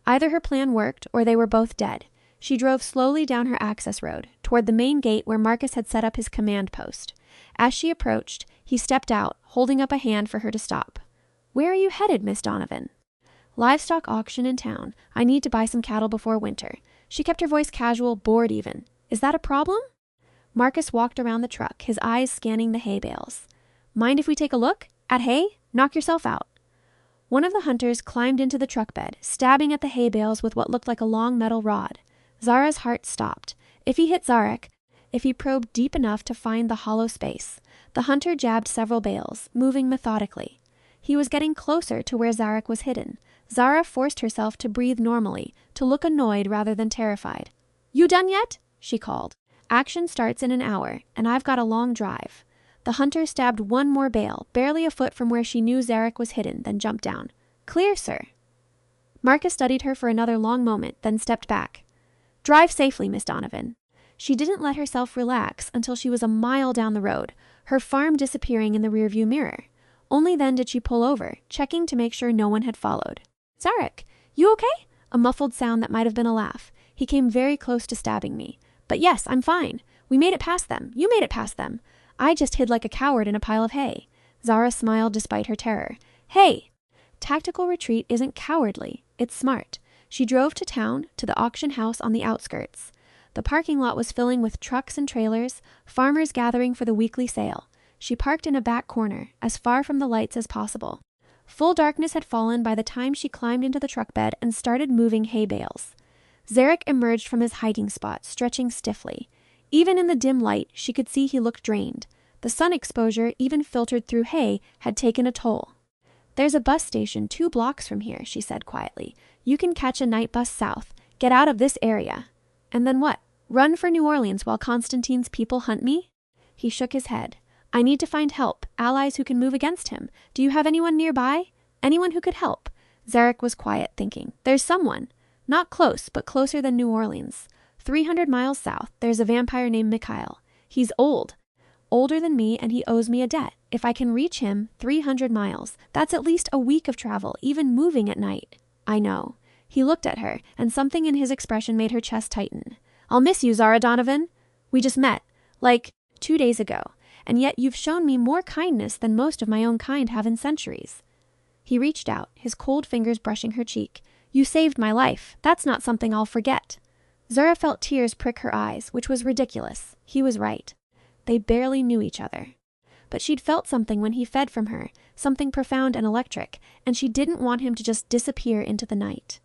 Either her plan worked, or they were both dead. She drove slowly down her access road, toward the main gate where Marcus had set up his command post. As she approached, he stepped out, holding up a hand for her to stop. "Where are you headed, Miss Donovan?" "Livestock auction in town. I need to buy some cattle before winter." She kept her voice casual, bored even. "Is that a problem?" Marcus walked around the truck, his eyes scanning the hay bales. "Mind if we take a look? At hay? Knock yourself out." One of the hunters climbed into the truck bed, stabbing at the hay bales with what looked like a long metal rod. Zara's heart stopped. If he hit Zarek, if he probed deep enough to find the hollow space. The hunter jabbed several bales, moving methodically. He was getting closer to where Zarek was hidden. Zara forced herself to breathe normally, to look annoyed rather than terrified. "You done yet?" she called. "Action starts in an hour, and I've got a long drive." The hunter stabbed one more bale, barely a foot from where she knew Zarek was hidden, then jumped down. "Clear, sir." Marcus studied her for another long moment, then stepped back. "Drive safely, Miss Donovan." She didn't let herself relax until she was a mile down the road, her farm disappearing in the rearview mirror. Only then did she pull over, checking to make sure no one had followed. "Zarek, you okay?" A muffled sound that might have been a laugh. "He came very close to stabbing me. But yes, I'm fine. We made it past them. You made it past them. I just hid like a coward in a pile of hay." Zara smiled despite her terror. "Hey!" Tactical retreat isn't cowardly. It's smart. She drove to town, to the auction house on the outskirts. The parking lot was filling with trucks and trailers, farmers gathering for the weekly sale. She parked in a back corner, as far from the lights as possible. Full darkness had fallen by the time she climbed into the truck bed and started moving hay bales. Zarek emerged from his hiding spot, stretching stiffly. Even in the dim light, she could see he looked drained. The sun exposure, even filtered through hay, had taken a toll. "There's a bus station 2 blocks from here," she said quietly. "You can catch a night bus south. Get out of this area." "And then what? Run for New Orleans while Constantine's people hunt me?" He shook his head. "I need to find help, allies who can move against him. Do you have anyone nearby? Anyone who could help?" Zarek was quiet, thinking. "There's someone. Not close, but closer than New Orleans. 300 miles south, there's a vampire named Mikhail. He's old. Older than me, and he owes me a debt. If I can reach him, 300 miles. That's at least a week of travel, even moving at night." "I know." He looked at her, and something in his expression made her chest tighten. "I'll miss you, Zara Donovan. We just met, like 2 days ago, and yet you've shown me more kindness than most of my own kind have in centuries." He reached out, his cold fingers brushing her cheek. "You saved my life. That's not something I'll forget." Zara felt tears prick her eyes, which was ridiculous. He was right. They barely knew each other. But she'd felt something when he fed from her, something profound and electric, and she didn't want him to just disappear into the night.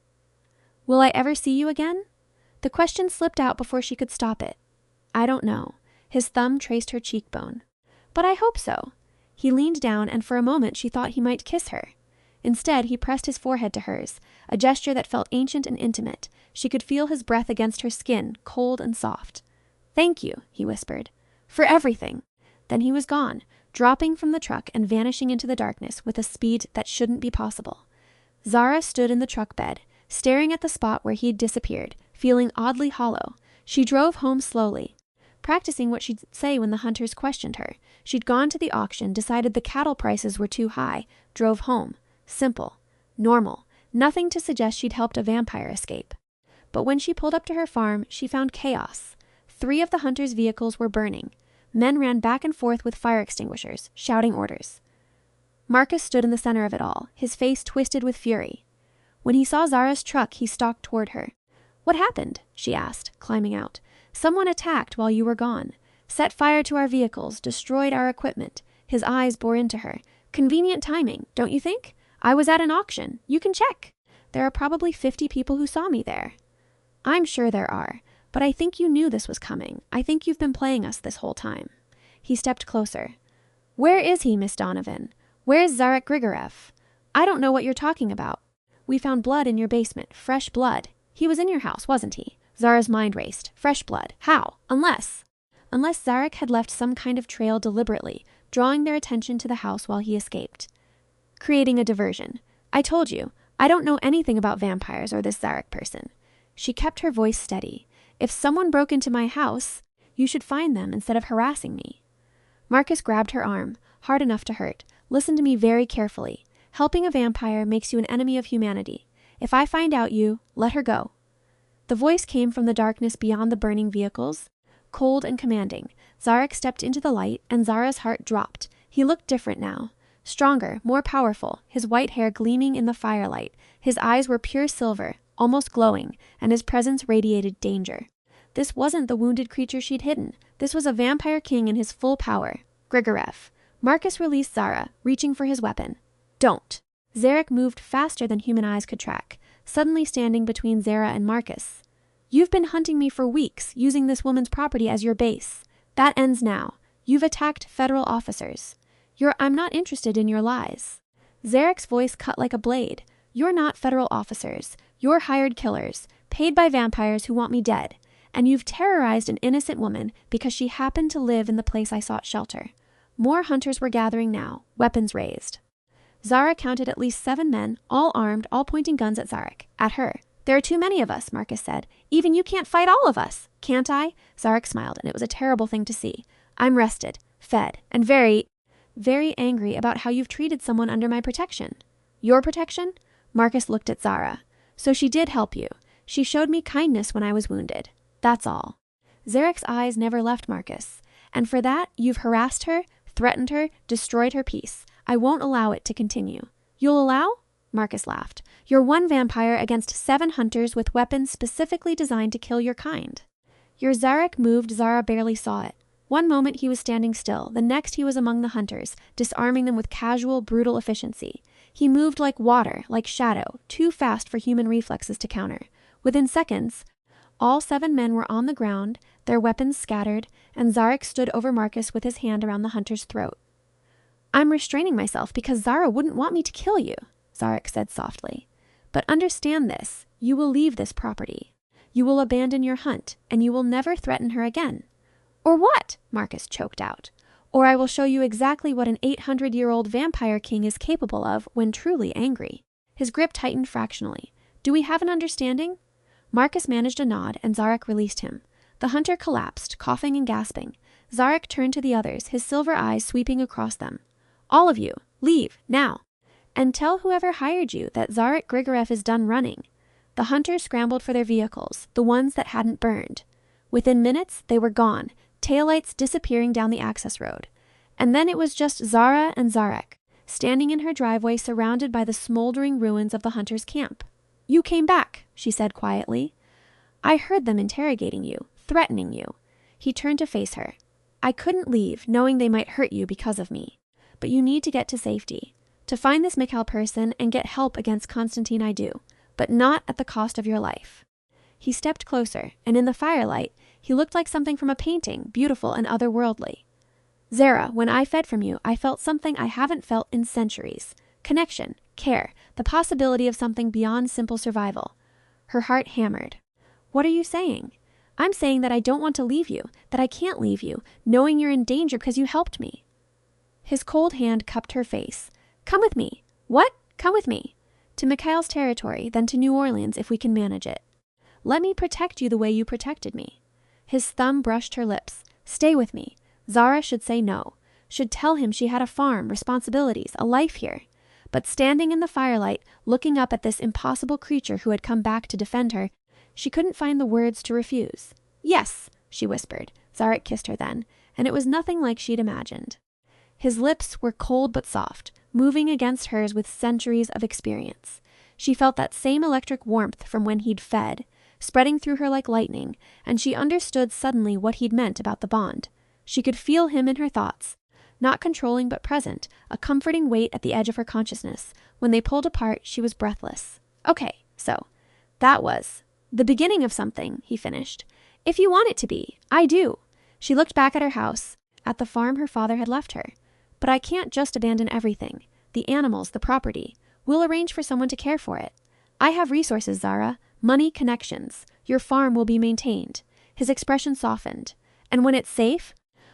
"Will I ever see you again?" The question slipped out before she could stop it. I don't know. His thumb traced her cheekbone. But I hope so. He leaned down, and for a moment she thought he might kiss her. Instead, he pressed his forehead to hers, a gesture that felt ancient and intimate. She could feel his breath against her skin, cold and soft. "Thank you," he whispered. "For everything." Then he was gone, dropping from the truck and vanishing into the darkness with a speed that shouldn't be possible. Zara stood in the truck bed, staring at the spot where he'd disappeared, feeling oddly hollow. She drove home slowly, practicing what she'd say when the hunters questioned her. She'd gone to the auction, decided the cattle prices were too high, drove home. Simple. Normal. Nothing to suggest she'd helped a vampire escape. But when she pulled up to her farm, she found chaos. 3 of the hunters' vehicles were burning. Men ran back and forth with fire extinguishers, shouting orders. Marcus stood in the center of it all, his face twisted with fury. When he saw Zara's truck, he stalked toward her. "What happened?" she asked, climbing out. "Someone attacked while you were gone. Set fire to our vehicles, destroyed our equipment." His eyes bore into her. "Convenient timing, don't you think? I was at an auction. You can check. There are probably 50 people who saw me there." "I'm sure there are. But I think you knew this was coming. I think you've been playing us this whole time." He stepped closer. "Where is he, Miss Donovan? Where's Zarek Grigorev?" "I don't know what you're talking about." "We found blood in your basement. Fresh blood. He was in your house, wasn't he?" Zara's mind raced. Fresh blood. How? Unless Zarek had left some kind of trail deliberately, drawing their attention to the house while he escaped. Creating a diversion. "I told you, I don't know anything about vampires or this Zarek person." She kept her voice steady. "If someone broke into my house, you should find them instead of harassing me." Marcus grabbed her arm, hard enough to hurt. "Listen to me very carefully. Helping a vampire makes you an enemy of humanity. If I find out you, let her go." The voice came from the darkness beyond the burning vehicles. Cold and commanding, Zarek stepped into the light, and Zara's heart dropped. He looked different now. Stronger, more powerful, his white hair gleaming in the firelight. His eyes were pure silver, almost glowing, and his presence radiated danger. This wasn't the wounded creature she'd hidden. This was a vampire king in his full power. Grigorev. Marcus released Zara, reaching for his weapon. "Don't." Zarek moved faster than human eyes could track, suddenly standing between Zara and Marcus. "You've been hunting me for weeks, using this woman's property as your base. That ends now. You've attacked federal officers. I'm not interested in your lies." Zarek's voice cut like a blade. "You're not federal officers. You're hired killers, paid by vampires who want me dead. And you've terrorized an innocent woman because she happened to live in the place I sought shelter." More hunters were gathering now, weapons raised. Zara counted at least 7 men, all armed, all pointing guns at Zarek. At her. "There are too many of us," Marcus said. "Even you can't fight all of us." "Can't I?" Zarek smiled, and it was a terrible thing to see. "I'm rested, fed, and very angry about how you've treated someone under my protection." "Your protection?" Marcus looked at Zara. "So she did help you. She showed me kindness when I was wounded. That's all." Zarek's eyes never left Marcus. "And for that, you've harassed her, threatened her, destroyed her peace. I won't allow it to continue." "You'll allow?" Marcus laughed. "You're one vampire against 7 hunters with weapons specifically designed to kill your kind." Your Zarek moved. Zara barely saw it. One moment he was standing still, the next he was among the hunters, disarming them with casual, brutal efficiency. He moved like water, like shadow, too fast for human reflexes to counter. Within seconds, all 7 men were on the ground, their weapons scattered, and Zarek stood over Marcus with his hand around the hunter's throat. "I'm restraining myself because Zara wouldn't want me to kill you," Zarek said softly. "But understand this, you will leave this property. You will abandon your hunt, and you will never threaten her again." "Or what?" Marcus choked out. "Or I will show you exactly what an 800-year-old vampire king is capable of when truly angry." His grip tightened fractionally. "Do we have an understanding?" Marcus managed a nod, and Zarek released him. The hunter collapsed, coughing and gasping. Zarek turned to the others, his silver eyes sweeping across them. "All of you, leave, now. And tell whoever hired you that Zarek Grigorev is done running." The hunters scrambled for their vehicles, the ones that hadn't burned. Within minutes, they were gone, taillights disappearing down the access road. And then it was just Zara and Zarek, standing in her driveway surrounded by the smoldering ruins of the hunters' camp. "You came back," she said quietly. "I heard them interrogating you, threatening you." He turned to face her. "I couldn't leave, knowing they might hurt you because of me. But you need to get to safety. To find this Mikhail person and get help against Constantine I do, but not at the cost of your life." He stepped closer, and in the firelight, he looked like something from a painting, beautiful and otherworldly. Zara, when I fed from you, I felt something I haven't felt in centuries. Connection, care, the possibility of something beyond simple survival. Her heart hammered. What are you saying? I'm saying that I don't want to leave you, that I can't leave you, knowing you're in danger because you helped me. His cold hand cupped her face. Come with me. What? Come with me. To Mikhail's territory, then to New Orleans if we can manage it. Let me protect you the way you protected me. His thumb brushed her lips. Stay with me. Zara should say no, should tell him she had a farm, responsibilities, a life here. But standing in the firelight, looking up at this impossible creature who had come back to defend her, she couldn't find the words to refuse. Yes, she whispered. Zarek kissed her then, and it was nothing like she'd imagined. His lips were cold but soft, moving against hers with centuries of experience. She felt that same electric warmth from when he'd fed, spreading through her like lightning, and she understood suddenly what he'd meant about the bond. She could feel him in her thoughts, not controlling but present, a comforting weight at the edge of her consciousness. When they pulled apart, she was breathless. Okay, so that was the beginning of something, he finished. If you want it to be, I do. She looked back at her house, at the farm her father had left her. But I can't just abandon everything. The animals, the property. We'll arrange for someone to care for it. I have resources, Zara. Money, connections. Your farm will be maintained. His expression softened. And when it's safe,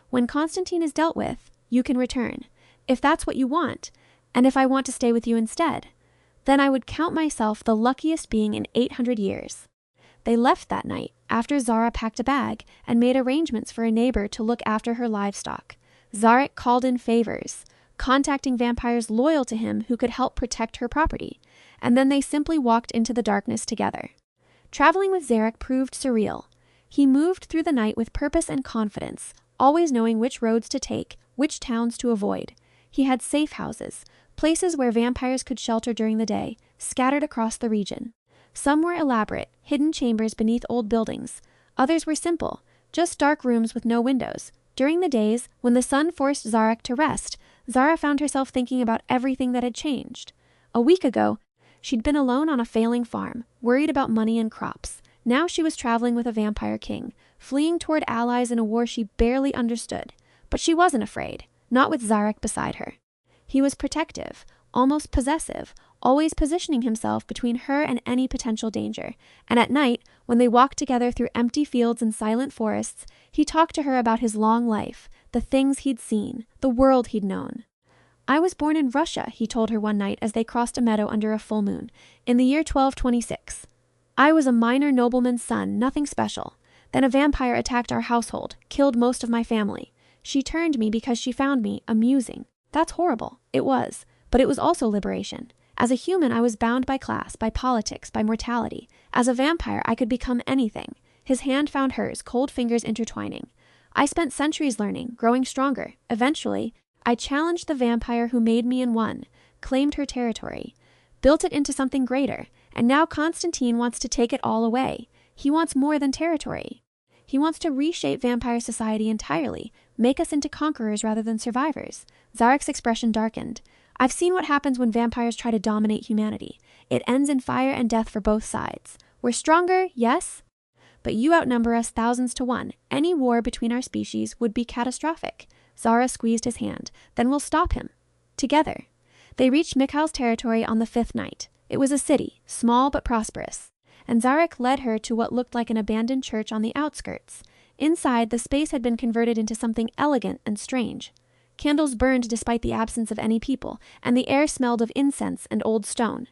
when Constantine is dealt with, you can return. If that's what you want, and if I want to stay with you instead, then I would count myself the luckiest being in 800 years. They left that night, after Zara packed a bag and made arrangements for a neighbor to look after her livestock. Zarek called in favors, contacting vampires loyal to him who could help protect her property, and then they simply walked into the darkness together. Traveling with Zarek proved surreal. He moved through the night with purpose and confidence, always knowing which roads to take, which towns to avoid. He had safe houses, places where vampires could shelter during the day, scattered across the region. Some were elaborate, hidden chambers beneath old buildings. Others were simple, just dark rooms with no windows. During the days, when the sun forced Zarek to rest, Zara found herself thinking about everything that had changed. A week ago, she'd been alone on a failing farm, worried about money and crops. Now she was traveling with a vampire king, fleeing toward allies in a war she barely understood. But she wasn't afraid, not with Zarek beside her. He was protective, almost possessive, always positioning himself between her and any potential danger. And at night, when they walked together through empty fields and silent forests, he talked to her about his long life, the things he'd seen, the world he'd known. I was born in Russia, he told her one night as they crossed a meadow under a full moon, in the year 1226. I was a minor nobleman's son, nothing special. Then a vampire attacked our household, killed most of my family. She turned me because she found me amusing. That's horrible. It was. But it was also liberation. As a human, I was bound by class, by politics, by mortality. As a vampire, I could become anything. His hand found hers, cold fingers intertwining. I spent centuries learning, growing stronger. Eventually, I challenged the vampire who made me and won, claimed her territory, built it into something greater, and now Constantine wants to take it all away. He wants more than territory. He wants to reshape vampire society entirely, make us into conquerors rather than survivors. Zarek's expression darkened. I've seen what happens when vampires try to dominate humanity. It ends in fire and death for both sides. We're stronger, yes, but you outnumber us thousands to one. Any war between our species would be catastrophic. Zara squeezed his hand. Then we'll stop him. Together. They reached Mikhail's territory on the 5th night. It was a city, small but prosperous, and Zarek led her to what looked like an abandoned church on the outskirts. Inside, the space had been converted into something elegant and strange. Candles burned despite the absence of any people, and the air smelled of incense and old stone.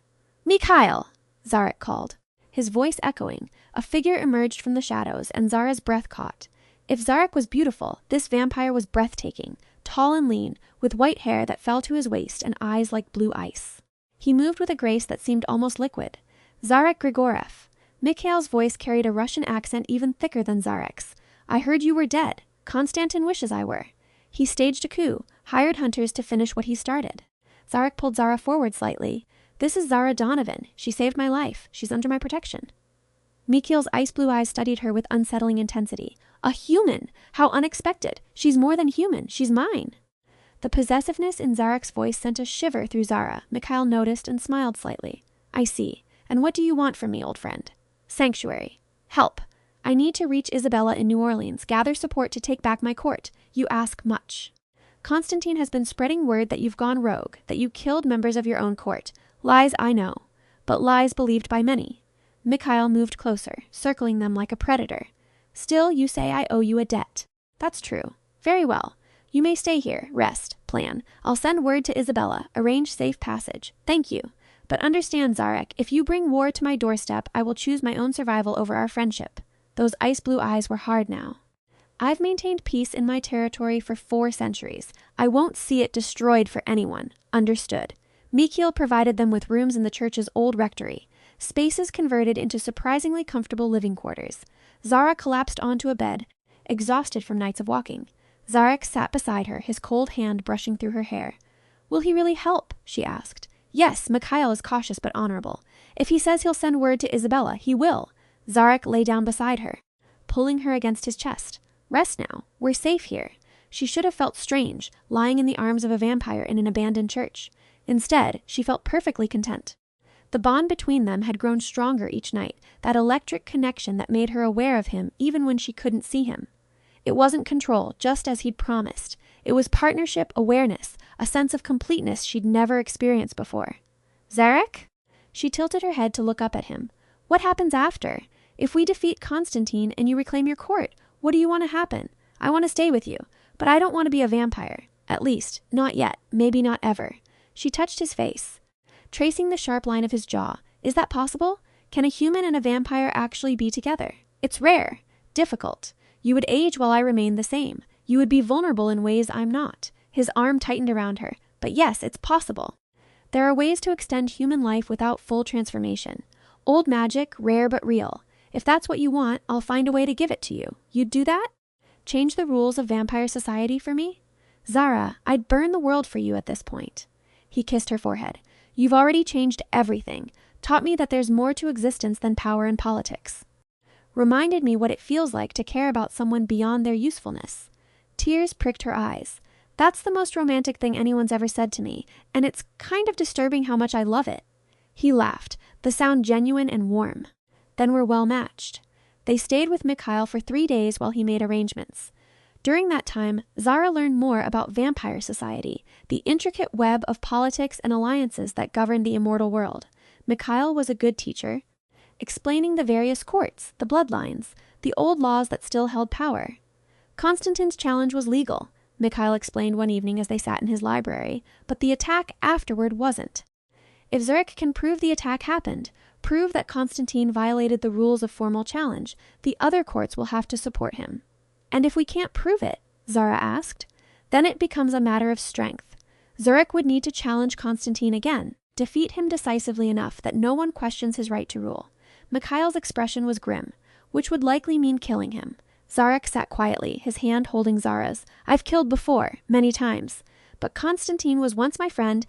Mikhail! Zarek called. His voice echoing, a figure emerged from the shadows, and Zara's breath caught. If Zarek was beautiful, this vampire was breathtaking, tall and lean, with white hair that fell to his waist and eyes like blue ice. He moved with a grace that seemed almost liquid. Zarek Grigorev. Mikhail's voice carried a Russian accent even thicker than Zarek's. I heard you were dead. Constantin wishes I were. He staged a coup, hired hunters to finish what he started. Zarek pulled Zara forward slightly. This is Zara Donovan. She saved my life. She's under my protection. Mikhail's ice-blue eyes studied her with unsettling intensity. A human! How unexpected! She's more than human. She's mine. The possessiveness in Zarek's voice sent a shiver through Zara. Mikhail noticed and smiled slightly. I see. And what do you want from me, old friend? Sanctuary. Help. I need to reach Isabella in New Orleans. Gather support to take back my court. You ask much. Constantine has been spreading word that you've gone rogue, that you killed members of your own court. Lies, I know, but lies believed by many. Mikhail moved closer, circling them like a predator. Still, you say I owe you a debt. That's true. Very well. You may stay here, rest, plan. I'll send word to Isabella, arrange safe passage. Thank you. But understand, Zarek, if you bring war to my doorstep, I will choose my own survival over our friendship. Those ice-blue eyes were hard now. I've maintained peace in my territory for 4 centuries. I won't see it destroyed for anyone. Understood. Mikhail provided them with rooms in the church's old rectory, spaces converted into surprisingly comfortable living quarters. Zara collapsed onto a bed, exhausted from nights of walking. Zarek sat beside her, his cold hand brushing through her hair. Will he really help? She asked. Yes, Mikhail is cautious but honorable. If he says he'll send word to Isabella, he will. Zarek lay down beside her, pulling her against his chest. Rest now. We're safe here. She should have felt strange, lying in the arms of a vampire in an abandoned church. Instead, she felt perfectly content. The bond between them had grown stronger each night, that electric connection that made her aware of him even when she couldn't see him. It wasn't control, just as he'd promised. It was partnership, awareness, a sense of completeness she'd never experienced before. Zarek? She tilted her head to look up at him. What happens after? If we defeat Constantine and you reclaim your court, what do you want to happen? I want to stay with you, but I don't want to be a vampire. At least, not yet, maybe not ever. She touched his face, tracing the sharp line of his jaw. Is that possible? Can a human and a vampire actually be together? It's rare, difficult. You would age while I remain the same. You would be vulnerable in ways I'm not. His arm tightened around her. But yes, it's possible. There are ways to extend human life without full transformation. Old magic, rare but real. If that's what you want, I'll find a way to give it to you. You'd do that? Change the rules of vampire society for me? Zara, I'd burn the world for you at this point. He kissed her forehead. You've already changed everything. Taught me that there's more to existence than power and politics. Reminded me what it feels like to care about someone beyond their usefulness. Tears pricked her eyes. That's the most romantic thing anyone's ever said to me, and it's kind of disturbing how much I love it. He laughed, the sound genuine and warm. Then we're well matched. They stayed with Mikhail for 3 days while he made arrangements. During that time, Zara learned more about vampire society, the intricate web of politics and alliances that govern the immortal world. Mikhail was a good teacher, explaining the various courts, the bloodlines, the old laws that still held power. Constantine's challenge was legal, Mikhail explained one evening as they sat in his library, but the attack afterward wasn't. If Zarek can prove the attack happened, prove that Constantine violated the rules of formal challenge, the other courts will have to support him. And if we can't prove it, Zara asked, then it becomes a matter of strength. Zarek would need to challenge Constantine again, defeat him decisively enough that no one questions his right to rule. Mikhail's expression was grim, which would likely mean killing him. Zarek sat quietly, his hand holding Zara's. I've killed before, many times. But Constantine was once my friend,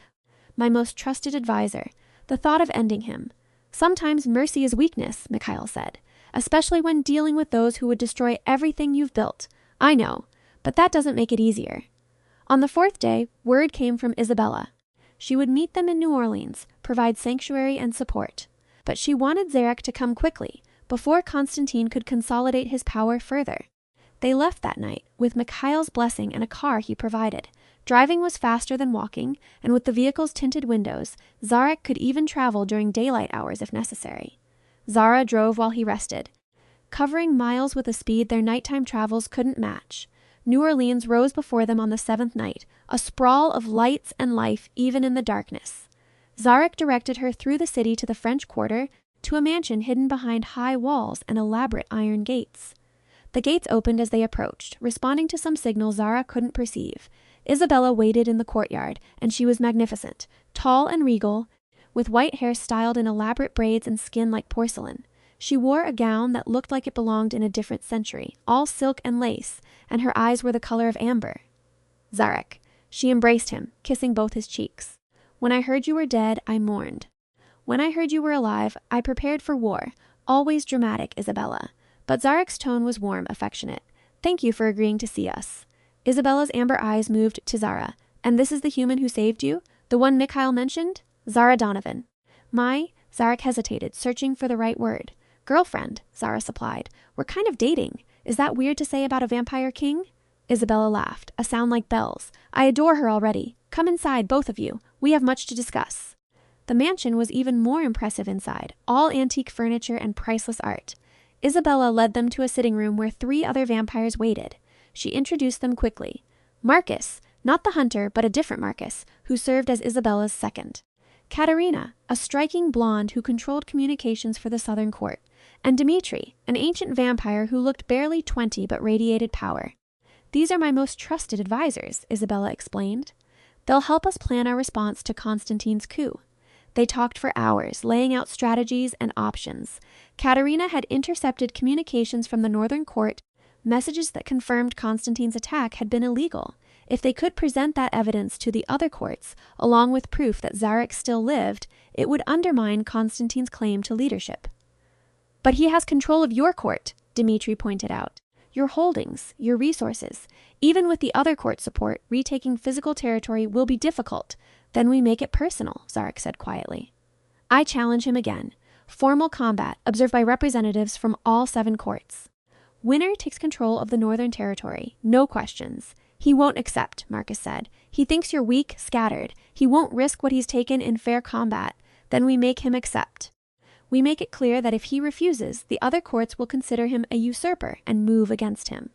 my most trusted advisor. The thought of ending him. Sometimes mercy is weakness, Mikhail said, especially when dealing with those who would destroy everything you've built. I know, but that doesn't make it easier. On the 4th day, word came from Isabella. She would meet them in New Orleans, provide sanctuary and support. But she wanted Zarek to come quickly, before Constantine could consolidate his power further. They left that night, with Mikhail's blessing and a car he provided. Driving was faster than walking, and with the vehicle's tinted windows, Zarek could even travel during daylight hours if necessary. Zara drove while he rested, covering miles with a speed their nighttime travels couldn't match. New Orleans rose before them on the 7th night, a sprawl of lights and life even in the darkness. Zarek directed her through the city to the French Quarter, to a mansion hidden behind high walls and elaborate iron gates. The gates opened as they approached, responding to some signal Zara couldn't perceive. Isabella waited in the courtyard, and she was magnificent, tall and regal, with white hair styled in elaborate braids and skin like porcelain. She wore a gown that looked like it belonged in a different century, all silk and lace, and her eyes were the color of amber. Zarek. She embraced him, kissing both his cheeks. When I heard you were dead, I mourned. When I heard you were alive, I prepared for war. Always dramatic, Isabella. But Zarek's tone was warm, affectionate. Thank you for agreeing to see us. Isabella's amber eyes moved to Zara. And this is the human who saved you? The one Mikhail mentioned? Zara Donovan. Zarek hesitated, searching for the right word. Girlfriend, Zara supplied. We're kind of dating. Is that weird to say about a vampire king? Isabella laughed, a sound like bells. I adore her already. Come inside, both of you. We have much to discuss. The mansion was even more impressive inside, all antique furniture and priceless art. Isabella led them to a sitting room where 3 other vampires waited. She introduced them quickly. Marcus, not the hunter, but a different Marcus, who served as Isabella's second. Katerina, a striking blonde who controlled communications for the southern court. And Dmitri, an ancient vampire who looked barely 20 but radiated power. These are my most trusted advisors, Isabella explained. They'll help us plan our response to Constantine's coup. They talked for hours, laying out strategies and options. Katerina had intercepted communications from the northern court. Messages that confirmed Constantine's attack had been illegal. If they could present that evidence to the other courts, along with proof that Zarek still lived, it would undermine Constantine's claim to leadership. But he has control of your court, Dmitri pointed out. Your holdings, your resources. Even with the other court support, retaking physical territory will be difficult. Then we make it personal, Zarek said quietly. I challenge him again. Formal combat, observed by representatives from all 7 courts. Winner takes control of the northern territory. No questions. He won't accept, Marcus said. He thinks you're weak, scattered. He won't risk what he's taken in fair combat. Then we make him accept. We make it clear that if he refuses, the other courts will consider him a usurper and move against him.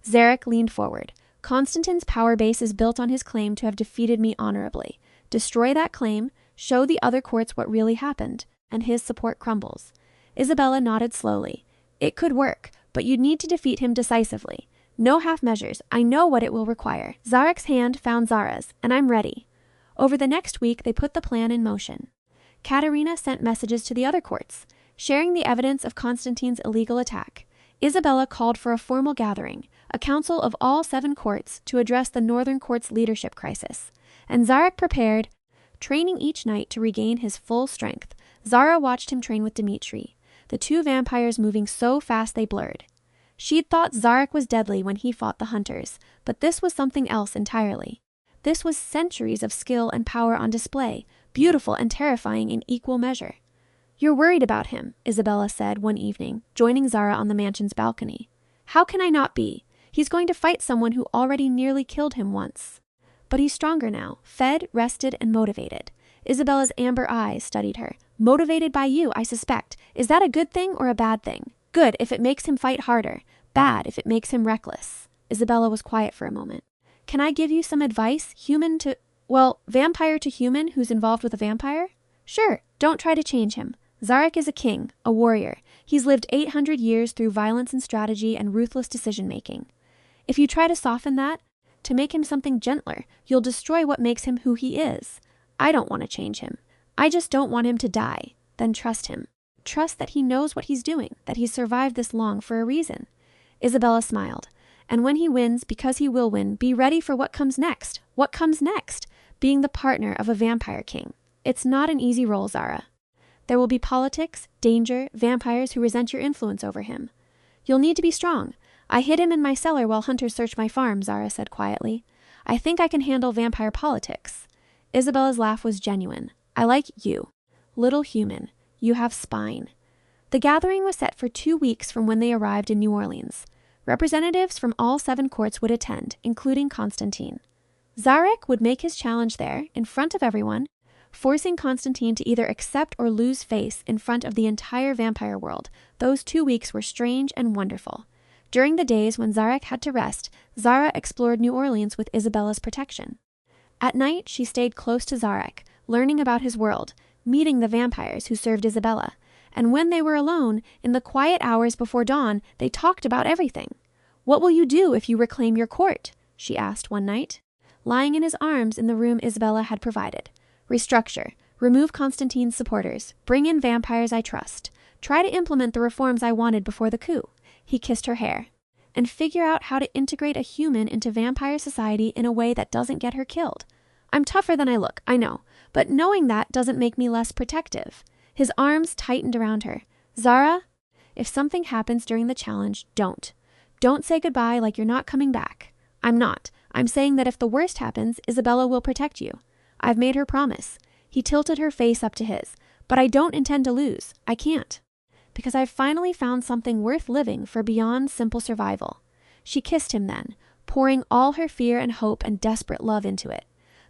Zarek leaned forward. Constantine's power base is built on his claim to have defeated me honorably. Destroy that claim, show the other courts what really happened, and his support crumbles. Isabella nodded slowly. It could work, but you'd need to defeat him decisively. No half measures. I know what it will require. Zarek's hand found Zara's, and I'm ready. Over the next week, they put the plan in motion. Katerina sent messages to the other courts, sharing the evidence of Constantine's illegal attack. Isabella called for a formal gathering, a council of all 7 courts to address the northern court's leadership crisis. And Zarek prepared, training each night to regain his full strength. Zara watched him train with Dmitri, the 2 vampires moving so fast they blurred. She'd thought Zarek was deadly when he fought the hunters, but this was something else entirely. This was centuries of skill and power on display, beautiful and terrifying in equal measure. You're worried about him, Isabella said one evening, joining Zara on the mansion's balcony. How can I not be? He's going to fight someone who already nearly killed him once. But he's stronger now, fed, rested, and motivated. Isabella's amber eyes studied her. Motivated by you, I suspect. Is that a good thing or a bad thing? Good if it makes him fight harder. Bad if it makes him reckless. Isabella was quiet for a moment. Can I give you some advice, vampire to human who's involved with a vampire? Sure, don't try to change him. Zarek is a king, a warrior. He's lived 800 years through violence and strategy and ruthless decision-making. If you try to soften that, to make him something gentler, you'll destroy what makes him who he is. I don't want to change him. I just don't want him to die. Then trust him. Trust that he knows what he's doing, that he's survived this long for a reason. Isabella smiled. And when he wins, because he will win, be ready for what comes next. What comes next? Being the partner of a vampire king. It's not an easy role, Zara. There will be politics, danger, vampires who resent your influence over him. You'll need to be strong. I hid him in my cellar while hunters searched my farm, Zara said quietly. I think I can handle vampire politics. Isabella's laugh was genuine. I like you. Little human. You have spine. The gathering was set for 2 weeks from when they arrived in New Orleans. Representatives from all 7 courts would attend, including Constantine. Zarek would make his challenge there, in front of everyone, forcing Constantine to either accept or lose face in front of the entire vampire world. Those 2 weeks were strange and wonderful. During the days when Zarek had to rest, Zara explored New Orleans with Isabella's protection. At night, she stayed close to Zarek, learning about his world, meeting the vampires who served Isabella. And when they were alone, in the quiet hours before dawn, they talked about everything. What will you do if you reclaim your court? She asked one night. Lying in his arms in the room Isabella had provided. Restructure. Remove Constantine's supporters. Bring in vampires I trust. Try to implement the reforms I wanted before the coup. He kissed her hair. And figure out how to integrate a human into vampire society in a way that doesn't get her killed. I'm tougher than I look, I know, but knowing that doesn't make me less protective. His arms tightened around her. Zara, if something happens during the challenge, don't. Don't say goodbye like you're not coming back. I'm not. I'm saying that if the worst happens, Isabella will protect you. I've made her promise. He tilted her face up to his. But I don't intend to lose. I can't. because I've finally found something worth living for beyond simple survival." She kissed him then, pouring all her fear and hope and desperate love into it.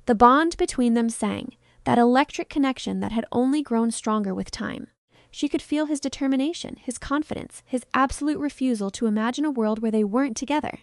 The bond between them sang, that electric connection that had only grown stronger with time. She could feel his determination, his confidence, his absolute refusal to imagine a world where they weren't together.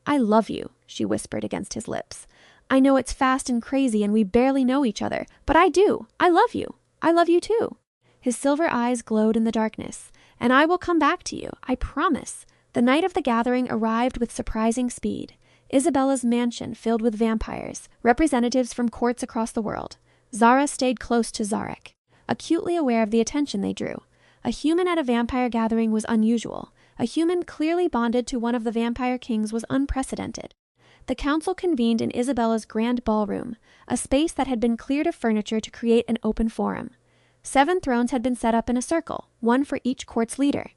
"I love you," she whispered against his lips. "I know it's fast and crazy and we barely know each other, but I do. I love you. I love you too." His silver eyes glowed in the darkness. "And I will come back to you, I promise." The night of the gathering arrived with surprising speed. Isabella's mansion filled with vampires, representatives from courts across the world. Zara stayed close to Zarek, acutely aware of the attention they drew. A human at a vampire gathering was unusual. A human clearly bonded to one of the vampire kings was unprecedented. The council convened in Isabella's grand ballroom, a space that had been cleared of furniture to create an open forum. 7 thrones had been set up in a circle, one for each court's leader.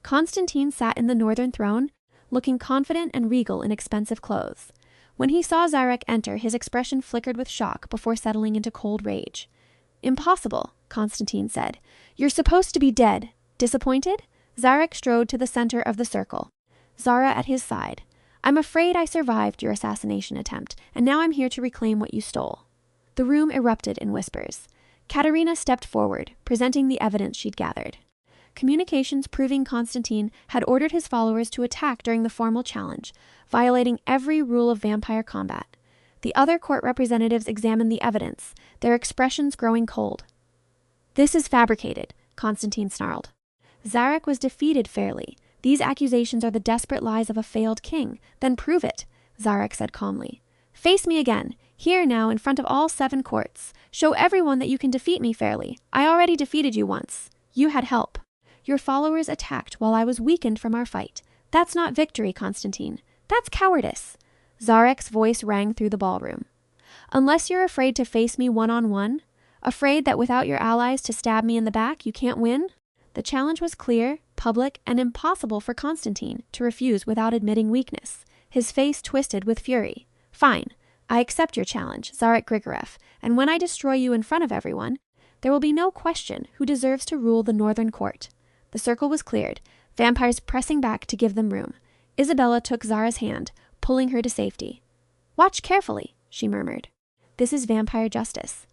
Constantine sat in the northern throne, looking confident and regal in expensive clothes. When he saw Zarek enter, his expression flickered with shock before settling into cold rage. "Impossible," Constantine said. "You're supposed to be dead. Disappointed?" Zarek strode to the center of the circle, Zara at his side. "I'm afraid I survived your assassination attempt, and now I'm here to reclaim what you stole." The room erupted in whispers. Katerina stepped forward, presenting the evidence she'd gathered. Communications proving Constantine had ordered his followers to attack during the formal challenge, violating every rule of vampire combat. The other court representatives examined the evidence, their expressions growing cold. "This is fabricated," Constantine snarled. "Zarek was defeated fairly. These accusations are the desperate lies of a failed king. Then prove it," Zarek said calmly. "Face me again, here now in front of all 7 courts. Show everyone that you can defeat me fairly. I already defeated you once. You had help. Your followers attacked while I was weakened from our fight. That's not victory, Constantine. That's cowardice." Zarek's voice rang through the ballroom. "Unless you're afraid to face me one-on-one, afraid that without your allies to stab me in the back, you can't win?" The challenge was clear, public, and impossible for Constantine to refuse without admitting weakness. His face twisted with fury. "Fine. I accept your challenge, Zarek Grigorev, and when I destroy you in front of everyone, there will be no question who deserves to rule the northern court." The circle was cleared, vampires pressing back to give them room. Isabella took Zara's hand, pulling her to safety. "Watch carefully," she murmured. "This is vampire justice."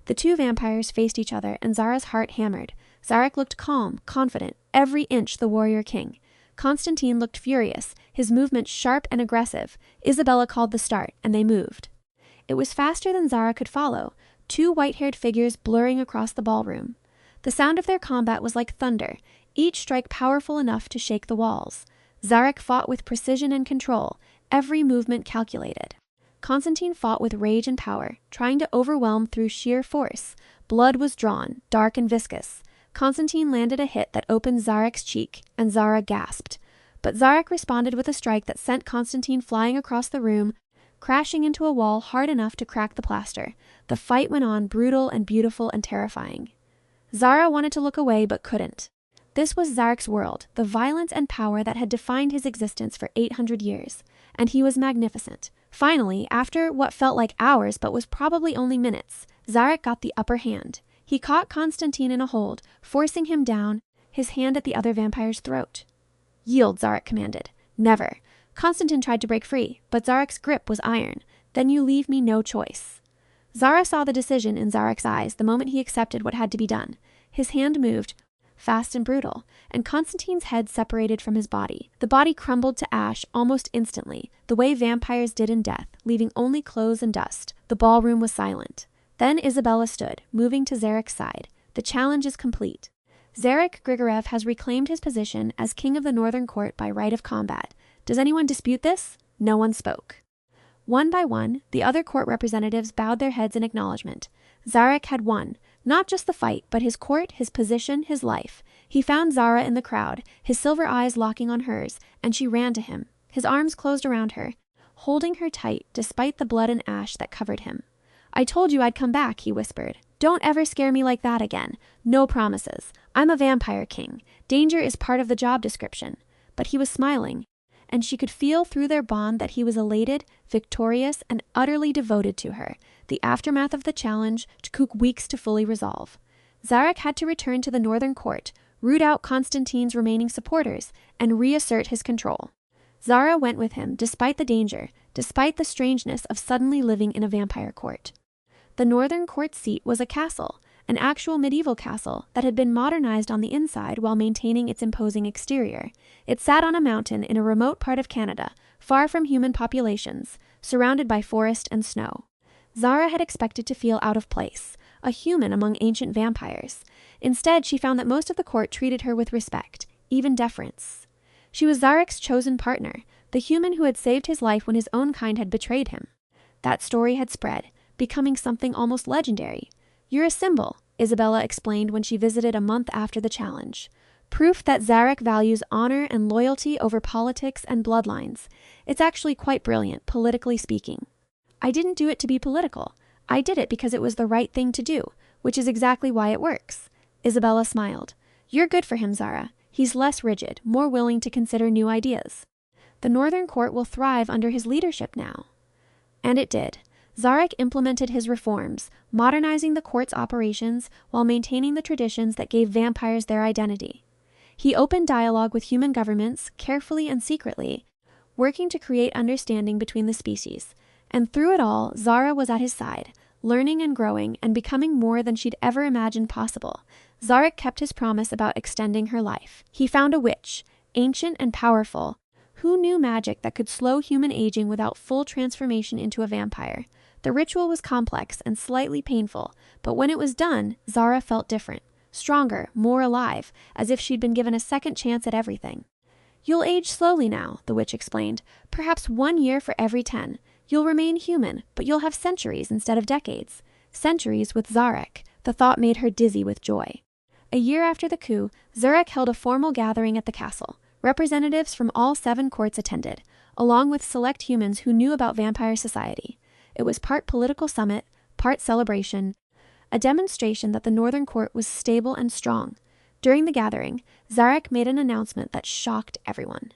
The 2 vampires faced each other, and Zara's heart hammered. Zarek looked calm, confident, every inch the warrior king. Constantine looked furious, his movements sharp and aggressive. Isabella called the start, and they moved. It was faster than Zara could follow, 2 white-haired figures blurring across the ballroom. The sound of their combat was like thunder, each strike powerful enough to shake the walls. Zarek fought with precision and control, every movement calculated. Constantine fought with rage and power, trying to overwhelm through sheer force. Blood was drawn, dark and viscous. Constantine landed a hit that opened Zarek's cheek, and Zara gasped. But Zarek responded with a strike that sent Constantine flying across the room, crashing into a wall hard enough to crack the plaster. The fight went on, brutal and beautiful and terrifying. Zara wanted to look away but couldn't. This was Zarek's world, the violence and power that had defined his existence for 800 years. And he was magnificent. Finally, after what felt like hours but was probably only minutes, Zarek got the upper hand. He caught Constantine in a hold, forcing him down, his hand at the other vampire's throat. "Yield," Zarek commanded. "Never." Constantine tried to break free, but Zarek's grip was iron. "Then you leave me no choice." Zara saw the decision in Zarek's eyes the moment he accepted what had to be done. His hand moved, fast and brutal, and Constantine's head separated from his body. The body crumbled to ash almost instantly, the way vampires did in death, leaving only clothes and dust. The ballroom was silent. Then Isabella stood, moving to Zarek's side. "The challenge is complete. Zarek Grigorev has reclaimed his position as king of the Northern Court by right of combat. Does anyone dispute this?" No one spoke. One by one, the other court representatives bowed their heads in acknowledgement. Zarek had won, not just the fight, but his court, his position, his life. He found Zara in the crowd, his silver eyes locking on hers, and she ran to him. His arms closed around her, holding her tight despite the blood and ash that covered him. "I told you I'd come back," he whispered. "Don't ever scare me like that again. No promises. I'm a vampire king. Danger is part of the job description." But he was smiling, and she could feel through their bond that he was elated, victorious, and utterly devoted to her. The aftermath of the challenge took weeks to fully resolve. Zarek had to return to the Northern Court, root out Constantine's remaining supporters, and reassert his control. Zara went with him despite the danger, despite the strangeness of suddenly living in a vampire court. The northern court seat was a castle, an actual medieval castle that had been modernized on the inside while maintaining its imposing exterior. It sat on a mountain in a remote part of Canada, far from human populations, surrounded by forest and snow. Zara had expected to feel out of place, a human among ancient vampires. Instead, she found that most of the court treated her with respect, even deference. She was Zarek's chosen partner, the human who had saved his life when his own kind had betrayed him. That story had spread, becoming something almost legendary. "You're a symbol," Isabella explained when she visited a month after the challenge. "Proof that Zarek values honor and loyalty over politics and bloodlines. It's actually quite brilliant, politically speaking." "I didn't do it to be political. I did it because it was the right thing to do, which is exactly why it works." Isabella smiled. "You're good for him, Zara. He's less rigid, more willing to consider new ideas. The Northern Court will thrive under his leadership now." And it did. Zarek implemented his reforms, modernizing the court's operations while maintaining the traditions that gave vampires their identity. He opened dialogue with human governments, carefully and secretly, working to create understanding between the species. And through it all, Zara was at his side, learning and growing and becoming more than she'd ever imagined possible. Zarek kept his promise about extending her life. He found a witch, ancient and powerful, who knew magic that could slow human aging without full transformation into a vampire. The ritual was complex and slightly painful, but when it was done, Zara felt different, stronger, more alive, as if she'd been given a second chance at everything. "You'll age slowly now," the witch explained, "perhaps 1 year for every 10. You'll remain human, but you'll have centuries instead of decades. Centuries with Zarek." The thought made her dizzy with joy. A year after the coup, Zarek held a formal gathering at the castle. Representatives from all 7 courts attended, along with select humans who knew about vampire society. It was part political summit, part celebration, a demonstration that the Northern Court was stable and strong. During the gathering, Zarek made an announcement that shocked everyone.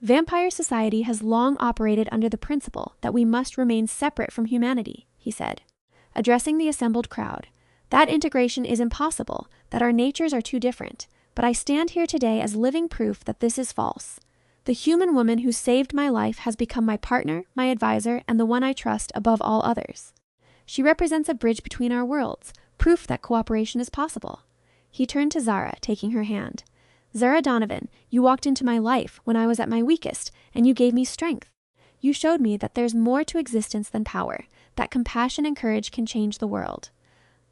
"Vampire society has long operated under the principle that we must remain separate from humanity," he said, addressing the assembled crowd. "That integration is impossible, that our natures are too different, but I stand here today as living proof that this is false. The human woman who saved my life has become my partner, my advisor, and the one I trust above all others. She represents a bridge between our worlds, proof that cooperation is possible." He turned to Zara, taking her hand. "Zara Donovan, you walked into my life when I was at my weakest, and you gave me strength. You showed me that there's more to existence than power, that compassion and courage can change the world.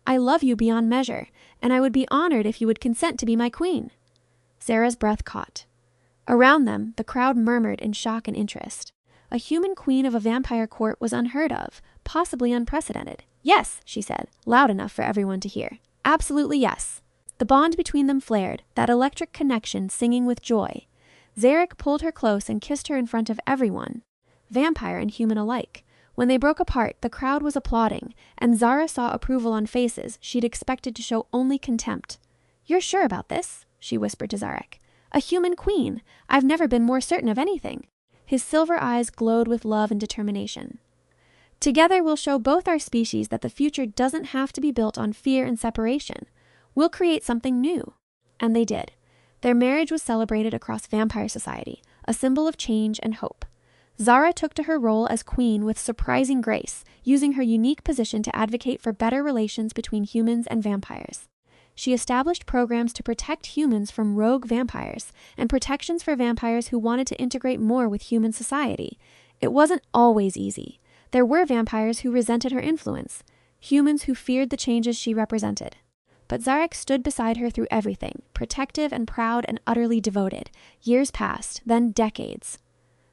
I love you beyond measure, and I would be honored if you would consent to be my queen." Zara's breath caught. Around them, the crowd murmured in shock and interest. A human queen of a vampire court was unheard of, possibly unprecedented. "Yes," she said, loud enough for everyone to hear. "Absolutely yes." The bond between them flared, that electric connection singing with joy. Zarek pulled her close and kissed her in front of everyone, vampire and human alike. When they broke apart, the crowd was applauding, and Zara saw approval on faces she'd expected to show only contempt. "You're sure about this?" she whispered to Zarek. "A human queen! I've never been more certain of anything." His silver eyes glowed with love and determination. "Together we'll show both our species that the future doesn't have to be built on fear and separation. We'll create something new." And they did. Their marriage was celebrated across vampire society, a symbol of change and hope. Zara took to her role as queen with surprising grace, using her unique position to advocate for better relations between humans and vampires. She established programs to protect humans from rogue vampires, and protections for vampires who wanted to integrate more with human society. It wasn't always easy. There were vampires who resented her influence, humans who feared the changes she represented. But Zarek stood beside her through everything, protective and proud and utterly devoted. Years passed, then decades.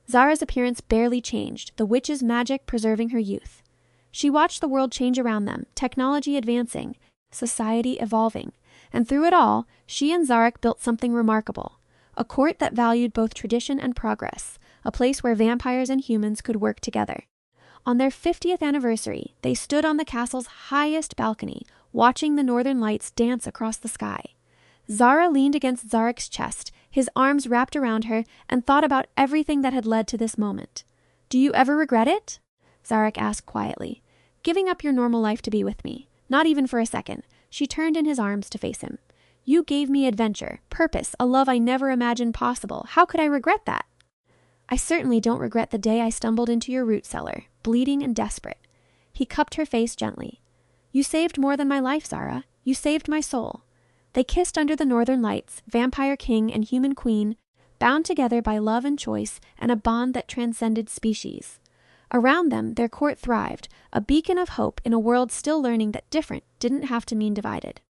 Zara's appearance barely changed, the witch's magic preserving her youth. She watched the world change around them, technology advancing, society evolving. And through it all, she and Zarek built something remarkable. A court that valued both tradition and progress, a place where vampires and humans could work together. On their 50th anniversary, they stood on the castle's highest balcony, watching the northern lights dance across the sky. Zara leaned against Zarek's chest, his arms wrapped around her, and thought about everything that had led to this moment. "Do you ever regret it?" Zarek asked quietly. "Giving up your normal life to be with me? Not even for a second." She turned in his arms to face him. You gave me adventure, purpose, a love I never imagined possible. How could I regret that? I certainly don't regret the day I stumbled into your root cellar, bleeding and desperate. He cupped her face gently. You saved more than my life, Zara. You saved my soul. They kissed under the northern lights, vampire king and human queen, bound together by love and choice and a bond that transcended species. Around them, their court thrived, a beacon of hope in a world still learning that different didn't have to mean divided.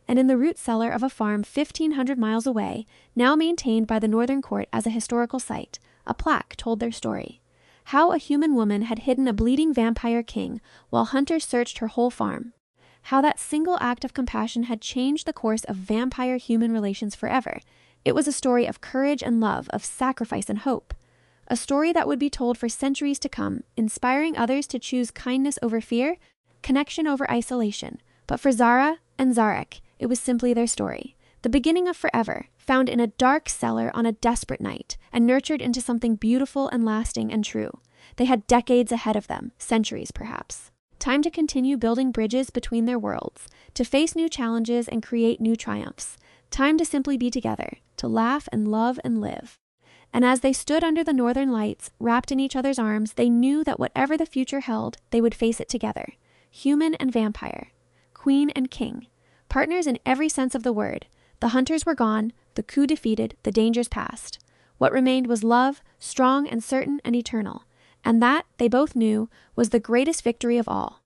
And in the root cellar of a farm 1,500 miles away, now maintained by the Northern Court as a historical site, a plaque told their story. How a human woman had hidden a bleeding vampire king while hunters searched her whole farm. How that single act of compassion had changed the course of vampire-human relations forever. It was a story of courage and love, of sacrifice and hope. A story that would be told for centuries to come, inspiring others to choose kindness over fear, connection over isolation. But for Zara and Zarek, it was simply their story. The beginning of forever, found in a dark cellar on a desperate night, and nurtured into something beautiful and lasting and true. They had decades ahead of them, centuries perhaps. Time to continue building bridges between their worlds, to face new challenges and create new triumphs. Time to simply be together, to laugh and love and live. And as they stood under the northern lights, wrapped in each other's arms, they knew that whatever the future held, they would face it together. Human and vampire. Queen and king. Partners in every sense of the word. The hunters were gone, the coup defeated, the dangers past. What remained was love, strong and certain and eternal. And that, they both knew, was the greatest victory of all.